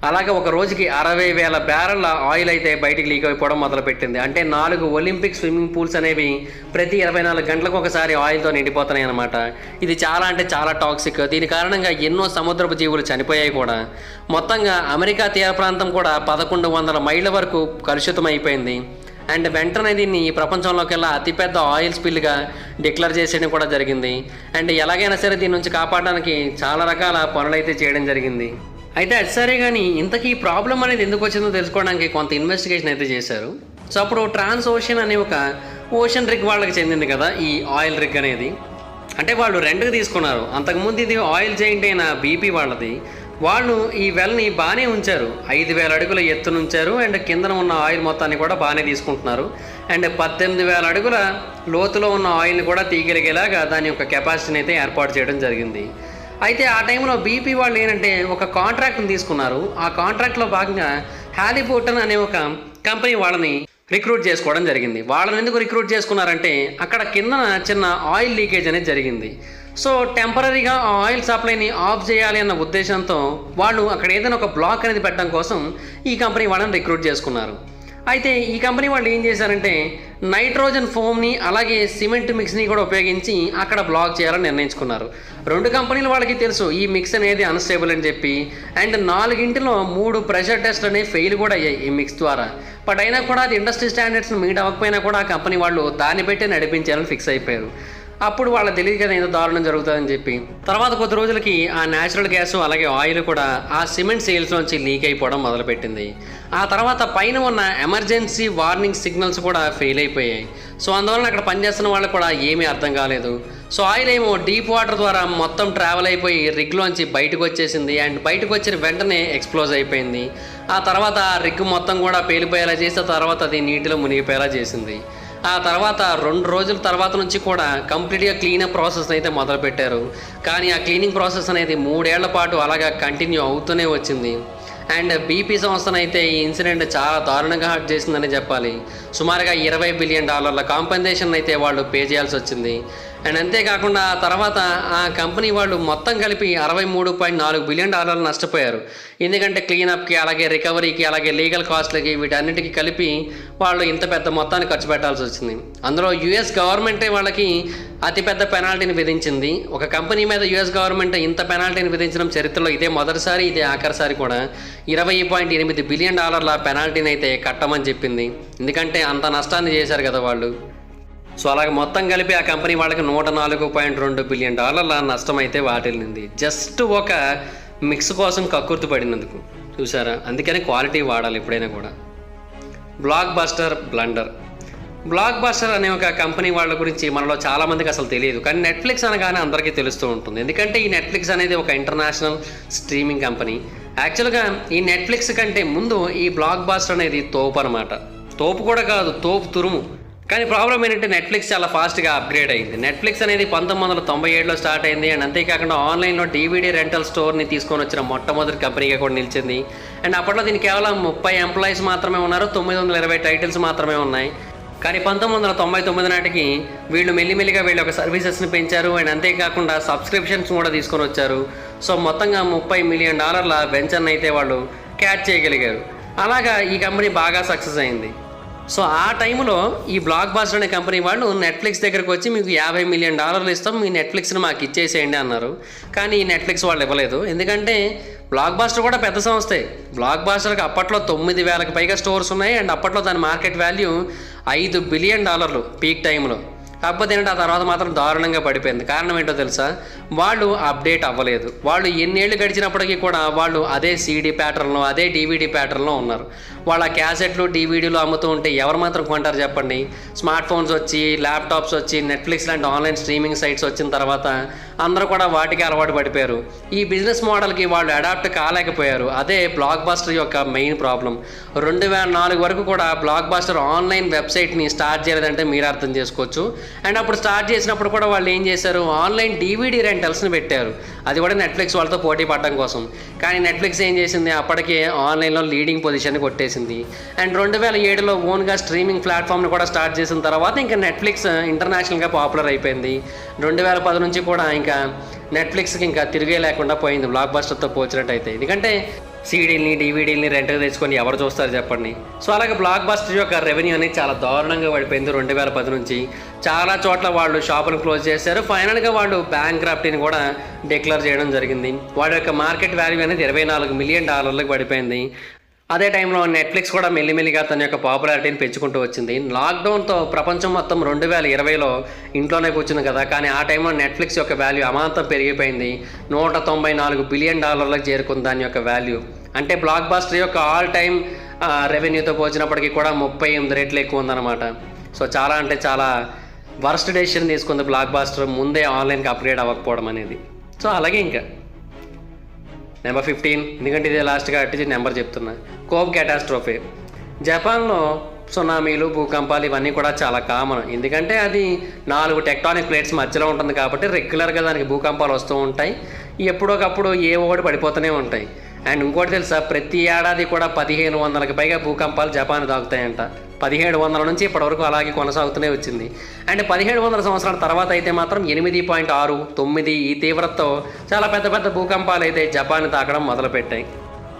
అలాగే ఒక రోజుకి 60,000 బ్యారెల్ల ఆయిల్ అయితే బయటికి లీక్ అయిపోవడం మొదలుపెట్టింది. అంటే 4 ఒలింపిక్ స్విమ్మింగ్ పూల్స్ అనేవి ప్రతి 24 గంటలకు ఒకసారి ఆయిల్తో నిండిపోతున్నాయి అన్నమాట. ఇది చాలా అంటే చాలా టాక్సిక్. దీని కారణంగా ఎన్నో సముద్రపు జీవులు చనిపోయాయి కూడా. మొత్తంగా అమెరికా తీర ప్రాంతం కూడా 1100 మైళ్ళ వరకు కలుషితం అయిపోయింది. అండ్ వెంటనే దీన్ని ప్రపంచంలోకెల్లా అతిపెద్ద ఆయిల్ స్పిల్గా డిక్లేర్ చేసేయడం కూడా జరిగింది. అండ్ ఎలాగైనా సరే దీని నుంచి కాపాడడానికి చాలా రకాల పనులైతే చేయడం జరిగింది. అయితే అది సరే కానీ ఇంతకీ ప్రాబ్లం అనేది ఎందుకు వచ్చిందో తెలుసుకోవడానికి కొంత ఇన్వెస్టిగేషన్ అయితే చేశారు. సో అప్పుడు ట్రాన్స్ ఓషన్ అనే ఒక ఓషన్ రిగ్ వాళ్ళకి చెందింది కదా ఈ ఆయిల్ రిగ్ అనేది. అంటే వాళ్ళు రెంట్కి తీసుకున్నారు. అంతకుముందు ఇది ఆయిల్ జైంట్ అయిన BP వాళ్ళది. వాళ్ళు ఈ వెల్ని బాగానే ఉంచారు. 5,000 అడుగుల ఎత్తున ఉంచారు. అండ్ కిందన ఉన్న ఆయిల్ మొత్తాన్ని కూడా బాగానే తీసుకుంటున్నారు. అండ్ 18,000 అడుగుల లోతులో ఉన్న ఆయిల్ని కూడా తీయగలిగేలాగా దాని యొక్క కెపాసిటీని అయితే ఏర్పాటు చేయడం జరిగింది. అయితే ఆ టైంలో BP వాళ్ళు ఏంటంటే ఒక కాంట్రాక్ట్ని తీసుకున్నారు. ఆ కాంట్రాక్ట్లో భాగంగా హాలీబర్టన్ అనే ఒక కంపెనీ వాళ్ళని రిక్రూట్ చేసుకోవడం జరిగింది. వాళ్ళని ఎందుకు రిక్రూట్ చేసుకున్నారంటే అక్కడ కింద చిన్న ఆయిల్ లీకేజ్ అనేది జరిగింది. సో టెంపరీగా ఆ ఆయిల్ సప్లైని ఆఫ్ చేయాలి అన్న ఉద్దేశంతో వాళ్ళు అక్కడ ఏదైనా ఒక బ్లాక్ అనేది పెట్టడం కోసం ఈ కంపెనీ వాళ్ళని రిక్రూట్ చేసుకున్నారు. అయితే ఈ కంపెనీ వాళ్ళు ఏం చేశారంటే నైట్రోజన్ ఫోమ్ని అలాగే సిమెంట్ మిక్స్ని కూడా ఉపయోగించి అక్కడ బ్లాక్ చేయాలని నిర్ణయించుకున్నారు. 2 కంపెనీలు వాళ్ళకి తెలుసు ఈ మిక్స్ అనేది అన్స్టేబుల్ అని చెప్పి, అండ్ 4 3 ప్రెషర్ టెస్ట్ అనేవి ఫెయిల్ కూడా అయ్యాయి ఈ మిక్స్ ద్వారా. బట్ అయినా కూడా అది ఇండస్ట్రీ స్టాండర్డ్స్ని మీట్ అవ్వకపోయినా కూడా ఆ కంపెనీ వాళ్ళు దాన్ని పెట్టి నడిపించాలని ఫిక్స్ అయిపోయారు. అప్పుడు వాళ్ళకి తెలియదు కదా ఏదో దారుణం జరుగుతుందని చెప్పి. తర్వాత కొద్ది రోజులకి ఆ న్యాచురల్ గ్యాస్ అలాగే ఆయిల్ కూడా ఆ సిమెంట్ సేల్స్లోంచి లీక్ అయిపోవడం మొదలుపెట్టింది. ఆ తర్వాత పైన ఉన్న ఎమర్జెన్సీ వార్నింగ్ సిగ్నల్స్ కూడా ఫెయిల్ అయిపోయాయి. సో అందువలన అక్కడ పనిచేస్తున్న వాళ్ళకి కూడా ఏమీ అర్థం కాలేదు. సో ఆయిల్ ఏమో డీప్ వాటర్ ద్వారా మొత్తం ట్రావెల్ అయిపోయి రిగ్లోంచి బయటకు వచ్చేసింది, అండ్ బయటకు వచ్చిన వెంటనే ఎక్స్ప్లోజ్ అయిపోయింది. ఆ తర్వాత ఆ రిగ్ మొత్తం కూడా పేలిపోయేలా చేసి తర్వాత అది నీటిలో మునిగిపోయేలా చేసింది. ఆ తర్వాత 2 రోజుల తర్వాత నుంచి కూడా కంప్లీట్గా క్లీనప్ ప్రాసెస్ అయితే మొదలుపెట్టారు. కానీ ఆ క్లీనింగ్ ప్రాసెస్ అనేది 3 ఏళ్ల పాటు అలాగా కంటిన్యూ అవుతూనే వచ్చింది. అండ్ బీపీ సంస్థనైతే ఈ ఇన్సిడెంట్ చాలా దారుణంగా హర్ట్ చేసిందని చెప్పాలి. సుమారుగా $20 బిలియన్ కాంపెన్సేషన్ అయితే వాళ్ళు పే చేయాల్సి వచ్చింది. అండ్ అంతేకాకుండా ఆ తర్వాత ఆ కంపెనీ వాళ్ళు మొత్తం కలిపి $63.4 బిలియన్ నష్టపోయారు. ఎందుకంటే క్లీనప్కి అలాగే రికవరీకి అలాగే లీగల్ కాస్ట్లకి వీటన్నిటికీ కలిపి వాళ్ళు ఇంత పెద్ద మొత్తాన్ని ఖర్చు పెట్టాల్సి వచ్చింది. అందులో యుఎస్ గవర్నమెంటే వాళ్ళకి అతిపెద్ద పెనాల్టీని విధించింది. ఒక కంపెనీ మీద యుఎస్ గవర్నమెంట్ ఇంత పెనాల్టీని విధించడం చరిత్రలో ఇదే మొదటిసారి, ఇదే ఆఖరిసారి కూడా. $20.8 బిలియన్ పెనాల్టీని అయితే కట్టమని చెప్పింది. ఎందుకంటే అంత నష్టాన్ని చేశారు కదా వాళ్ళు. సో అలాగే మొత్తం కలిపి ఆ కంపెనీ వాళ్ళకి $104.2 బిలియన్ నష్టం అయితే వాటిల్లింది, జస్ట్ ఒక మిక్స్ కోసం కక్కుర్తి పడినందుకు. చూసారా, అందుకని క్వాలిటీ వాడాలి ఎప్పుడైనా కూడా. Block buster blunder. Block buster అనే ఒక కంపెనీ వాళ్ళ గురించి మనలో చాలామందికి అసలు తెలియదు, కానీ నెట్ఫ్లిక్స్ అనగానే అందరికీ తెలుస్తూ ఉంటుంది. ఎందుకంటే ఈ నెట్ఫ్లిక్స్ అనేది ఒక ఇంటర్నేషనల్ స్ట్రీమింగ్ కంపెనీ. యాక్చువల్గా ఈ నెట్ఫ్లిక్స్ కంటే ముందు ఈ బ్లాక్ బస్టర్ అనేది తోపు అనమాట. తోపు కూడా కాదు, తోపు తురుము. కానీ ప్రాబ్లం ఏంటంటే నెట్ఫ్లిక్స్ చాలా ఫాస్ట్గా అప్గ్రేడ్ అయింది. నెట్ఫ్లిక్స్ అనేది 1997లో స్టార్ట్ అయింది. అండ్ అంతేకాకుండా ఆన్లైన్లో DVD రెంటల్ స్టోర్ని తీసుకొని వచ్చిన మొట్టమొదటి కంపెనీగా కూడా నిలిచింది. అండ్ అప్పట్లో దీనికి కేవలం 30 ఎంప్లాయీస్ మాత్రమే ఉన్నారు, 920 టైటిల్స్ మాత్రమే ఉన్నాయి. కానీ 1999 నాటికి వీళ్ళు మెల్లిమెల్లిగా వీళ్ళు ఒక సర్వీసెస్ని పెంచారు. అండ్ అంతేకాకుండా సబ్స్క్రిప్షన్స్ కూడా తీసుకొని వచ్చారు. సో మొత్తంగా $30 మిలియన్ వెంచర్ని అయితే వాళ్ళు క్యాచ్ చేయగలిగారు. అలాగా ఈ కంపెనీ బాగా సక్సెస్ అయింది. సో ఆ టైంలో ఈ బ్లాక్ బస్టర్ అనే కంపెనీ వాళ్ళు నెట్ఫ్లిక్స్ దగ్గరకు వచ్చి మీకు $50 మిలియన్ ఇస్తాం, మీ నెట్ఫ్లిక్స్ని మాకు ఇచ్చేసేయండి అన్నారు. కానీ ఈ నెట్ఫ్లిక్స్ వాళ్ళు ఇవ్వలేదు. ఎందుకంటే బ్లాక్ బస్టర్ కూడా పెద్ద సంస్థే. బ్లాక్ బస్టర్కి అప్పట్లో 9,000కి పైగా స్టోర్స్ ఉన్నాయి. అండ్ అప్పట్లో దాని మార్కెట్ వాల్యూ $5 బిలియన్ పీక్ టైంలో. కాకపోతే ఏంటంటే ఆ తర్వాత మాత్రం దారుణంగా పడిపోయింది. కారణం ఏంటో తెలుసా, వాళ్ళు అప్డేట్ అవ్వలేదు. వాళ్ళు ఎన్నేళ్ళు గడిచినప్పటికీ కూడా వాళ్ళు అదే CD ప్యాటర్న్లో అదే DVD ప్యాటర్న్లో ఉన్నారు. వాళ్ళ క్యాసెట్లు DVDలు అమ్ముతూ ఉంటే ఎవరు మాత్రం కొంటారు చెప్పండి. స్మార్ట్ ఫోన్స్ వచ్చి, ల్యాప్టాప్స్ వచ్చి, నెట్ఫ్లిక్స్ లాంటి ఆన్లైన్ స్ట్రీమింగ్ సైట్స్ వచ్చిన తర్వాత అందరూ కూడా వాటికి అలవాటు పడిపోయారు. ఈ బిజినెస్ మోడల్కి వాళ్ళు అడాప్ట్ కాలేకపోయారు. అదే బ్లాక్ బస్టర్ యొక్క మెయిన్ ప్రాబ్లం. 2004 వరకు కూడా బ్లాక్ బస్టర్ ఆన్లైన్ వెబ్సైట్ని స్టార్ట్ చేయలేదంటే మీరు అర్థం చేసుకోవచ్చు. అండ్ అప్పుడు స్టార్ట్ చేసినప్పుడు కూడా వాళ్ళు ఏం చేశారు, ఆన్లైన్ DVD రెంటల్స్ని పెట్టారు. అది కూడా నెట్ఫ్లిక్స్ వాళ్ళతో పోటీ పడడం కోసం. కానీ నెట్ఫ్లిక్స్ ఏం చేసింది, అప్పటికే ఆన్లైన్లో లీడింగ్ పొజిషన్ని కొట్టేసింది. అండ్ 2007లో ఓన్గా స్ట్రీమింగ్ ప్లాట్ఫామ్ని కూడా స్టార్ట్ చేసిన తర్వాత ఇంకా నెట్ఫ్లిక్స్ ఇంటర్నేషనల్గా పాపులర్ అయిపోయింది. 2010 నుంచి కూడా ఇంకా నెట్ఫ్లిక్స్కి ఇంకా తిరిగే లేకుండా పోయింది బ్లాక్ బస్టర్తో పోల్చినట్టయితే. ఎందుకంటే CDల్ని DVDల్ని రెంట్కి తెచ్చుకొని ఎవరు చూస్తారు చెప్పండి. సో అలాగే బ్లాక్ బస్టర్ యొక్క రెవెన్యూ అనేది చాలా దారుణంగా పడిపోయింది 2010 నుంచి. చాలా చోట్ల వాళ్ళు షాపును క్లోజ్ చేశారు. ఫైనల్గా వాళ్ళు బ్యాంక్రప్టీని కూడా డిక్లేర్ చేయడం జరిగింది. వాళ్ళ యొక్క మార్కెట్ వాల్యూ అనేది $24 మిలియన్ పడిపోయింది. అదే టైంలో నెట్ఫ్లిక్స్ కూడా మెల్లిమెల్లిగా తన యొక్క పాపులారిటీని పెంచుకుంటూ వచ్చింది. లాక్డౌన్తో ప్రపంచం మొత్తం 2020లో ఇంట్లోనే కూర్చుంది కదా, కానీ ఆ టైంలో నెట్ఫ్లిక్స్ యొక్క వాల్యూ అమాంతం పెరిగిపోయింది. $194 బిలియన్ చేరుకుంది దాని యొక్క వాల్యూ. అంటే బ్లాక్ బస్టర్ యొక్క ఆల్ టైమ్ రెవెన్యూతో పోల్చినప్పటికీ కూడా 38 రెట్లు ఎక్కువ ఉందన్నమాట. సో చాలా అంటే చాలా వర్స్ట్ డెసిషన్ తీసుకుంది బ్లాక్ బస్టర్, ముందే ఆన్లైన్కి అప్గ్రేడ్ అవ్వకపోవడం అనేది. సో అలాగే ఇంకా నెంబర్ 15, ఎందుకంటే ఇదే లాస్ట్గా అట్టించి నెంబర్ చెప్తున్నా. కోబ్ క్యాటాస్ట్రోఫే. జపాన్లో సునామీలు, భూకంపాలు ఇవన్నీ కూడా చాలా కామన్. ఎందుకంటే అది 4 టెక్టానిక్ ప్లేట్స్ మధ్యలో ఉంటుంది కాబట్టి రెగ్యులర్గా దానికి భూకంపాలు వస్తూ ఉంటాయి. ఎప్పుడోకప్పుడు ఏ ఒకటి పడిపోతూనే ఉంటాయి. అండ్ ఇంకోటి తెలుసా, ప్రతి ఏడాది కూడా 1500కి పైగా భూకంపాలు జపాన్ తాగుతాయంట. 1700 నుంచి ఇప్పటివరకు అలాగే కొనసాగుతూనే వచ్చింది. అండ్ 1700 సంవత్సరాల తర్వాత అయితే మాత్రం 8.6, 9 ఈ తీవ్రతతో చాలా పెద్ద పెద్ద భూకంపాలు అయితే జపాన్ తాకడం మొదలుపెట్టాయి.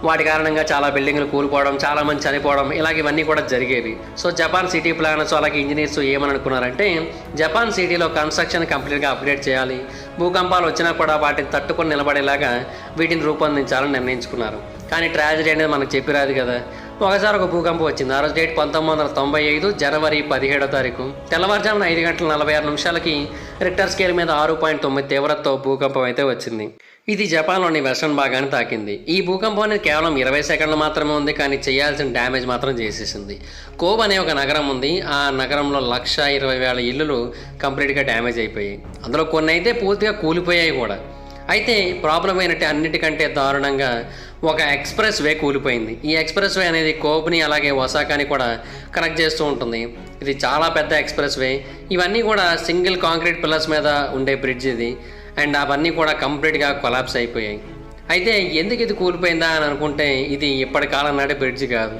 వాటి కారణంగా చాలా బిల్డింగ్లు కూలిపోవడం, చాలామంది చనిపోవడం ఇవన్నీ కూడా జరిగేవి. సో జపాన్ సిటీ ప్లానర్స్ అలాగే ఇంజనీర్స్ ఏమని అనుకున్నారంటే జపాన్ సిటీలో కన్స్ట్రక్షన్ కంప్లీట్గా అప్గ్రేడ్ చేయాలి, భూకంపాలు వచ్చినా కూడా వాటిని తట్టుకొని నిలబడేలాగా వీటిని రూపొందించాలని నిర్ణయించుకున్నారు. కానీ ట్రాజడీ అనేది మనకు చెప్పిరాదు కదా. ఒకసారి ఒక భూకంపం వచ్చింది. ఆ రోజు డేట్ 1995 జనవరి 17వ తారీఖు తెల్లవారుజామున 5:46 రిక్టర్ స్కేల్ మీద 6.9 తీవ్రతతో భూకంపం అయితే వచ్చింది. ఇది జపాన్లోని వెస్టర్న్ భాగాన్ని తాకింది. ఈ భూకంపం అనేది కేవలం 20 సెకండ్లు మాత్రమే ఉంది, కానీ చేయాల్సిన డ్యామేజ్ మాత్రం చేసేసింది. కోబ్ అనే ఒక నగరం ఉంది. ఆ నగరంలో 1,20,000 ఇల్లులు కంప్లీట్గా డ్యామేజ్ అయిపోయాయి. అందులో కొన్ని అయితే పూర్తిగా కూలిపోయాయి కూడా. అయితే ప్రాబ్లం ఏంటంటే అన్నిటికంటే దారుణంగా ఒక ఎక్స్ప్రెస్ వే కూలిపోయింది. ఈ ఎక్స్ప్రెస్ వే అనేది కోబ్ని అలాగే ఒసాకాని కూడా కనెక్ట్ చేస్తూ ఉంటుంది. ఇది చాలా పెద్ద ఎక్స్ప్రెస్ వే. ఇవన్నీ కూడా సింగిల్ కాంక్రీట్ పిల్లర్స్ మీద ఉండే బ్రిడ్జ్ ఇది. అండ్ అవన్నీ కూడా కంప్లీట్గా కొలాప్స్ అయిపోయాయి. అయితే ఎందుకు ఇది కూలిపోయిందా అని అనుకుంటే ఇది ఇప్పటి కాలం నాటి బ్రిడ్జ్ కాదు,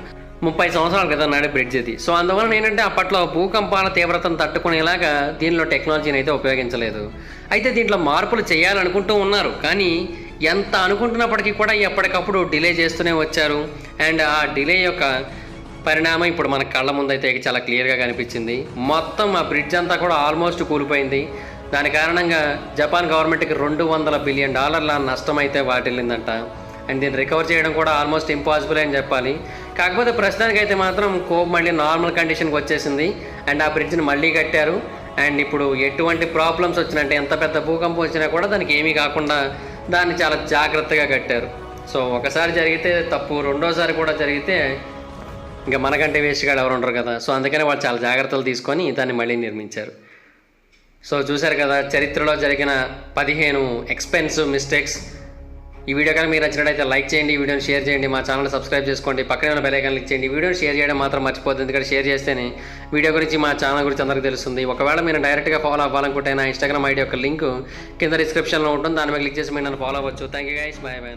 30 సంవత్సరాల క్రితం నాటి బ్రిడ్జ్ ఇది. సో అందువలన ఏంటంటే అప్పట్లో భూకంపాల తీవ్రతను తట్టుకునేలాగా దీనిలో టెక్నాలజీని అయితే ఉపయోగించలేదు. అయితే దీంట్లో మార్పులు చేయాలనుకుంటూ ఉన్నారు, కానీ ఎంత అనుకుంటున్నప్పటికీ కూడా ఎప్పటికప్పుడు డిలే చేస్తూనే వచ్చారు. అండ్ ఆ డిలే యొక్క పరిణామం ఇప్పుడు మన కళ్ళ ముందైతే చాలా క్లియర్గా కనిపించింది. మొత్తం ఆ బ్రిడ్జ్ అంతా కూడా ఆల్మోస్ట్ కూలిపోయింది. దాని కారణంగా జపాన్ గవర్నమెంట్కి $200 బిలియన్ నష్టం అయితే వాటిల్లిందంట. అండ్ దీన్ని రికవర్ చేయడం కూడా ఆల్మోస్ట్ ఇంపాసిబుల్ అని చెప్పాలి. కాకపోతే ప్రస్తుతానికైతే మాత్రం కోబ్ మళ్ళీ నార్మల్ కండిషన్కి వచ్చేసింది. అండ్ ఆ బ్రిడ్జ్ని మళ్ళీ కట్టారు. అండ్ ఇప్పుడు ఎటువంటి ప్రాబ్లమ్స్ వచ్చినంటే ఎంత పెద్ద భూకంపం వచ్చినా కూడా దానికి ఏమీ కాకుండా దాన్ని చాలా జాగ్రత్తగా కట్టారు. సో ఒకసారి జరిగితే తప్పు, రెండోసారి కూడా జరిగితే ఇంకా మనకంటే వేస్ట్గా ఎవరు ఉండరు కదా. సో అందుకనే వాళ్ళు చాలా జాగ్రత్తలు తీసుకొని దాన్ని మళ్ళీ నిర్మించారు. సో చూశారు కదా చరిత్రలో జరిగిన 15 ఎక్స్పెన్సివ్ మిస్టేక్స్. ఈ వీడియో కానీ మీరు నచ్చినట్లయితే లైక్ చేయండి, ఈ వీడియోని షేర్ చేయండి, మా ఛానల్ సబ్స్క్రైబ్ చేసుకోండి, పక్కనే ఉన్న బెల్ ఐకాన్ క్లిక్ చేయండి. ఈ వీడియోని షేర్ చేయడం మాత్రం మర్చిపోద్దు, ఎందుకంటే షేర్ చేస్తేనే వీడియో గురించి మా ఛానల్ గురించి అందరికీ తెలుస్తుంది. ఒకవేళ మీరు డైరెక్ట్గా ఫాలో అవ్వాలనుకుంటే నా ఇన్స్టాగ్రామ్ ఐడి యొక్క లింక్ కింద డిస్క్రిప్షన్లో ఉంటుంది, దాని మీద క్లిక్ చేసి మీరు నన్ను ఫాలో అవ్వచ్చు. Thank you guys, bye bye.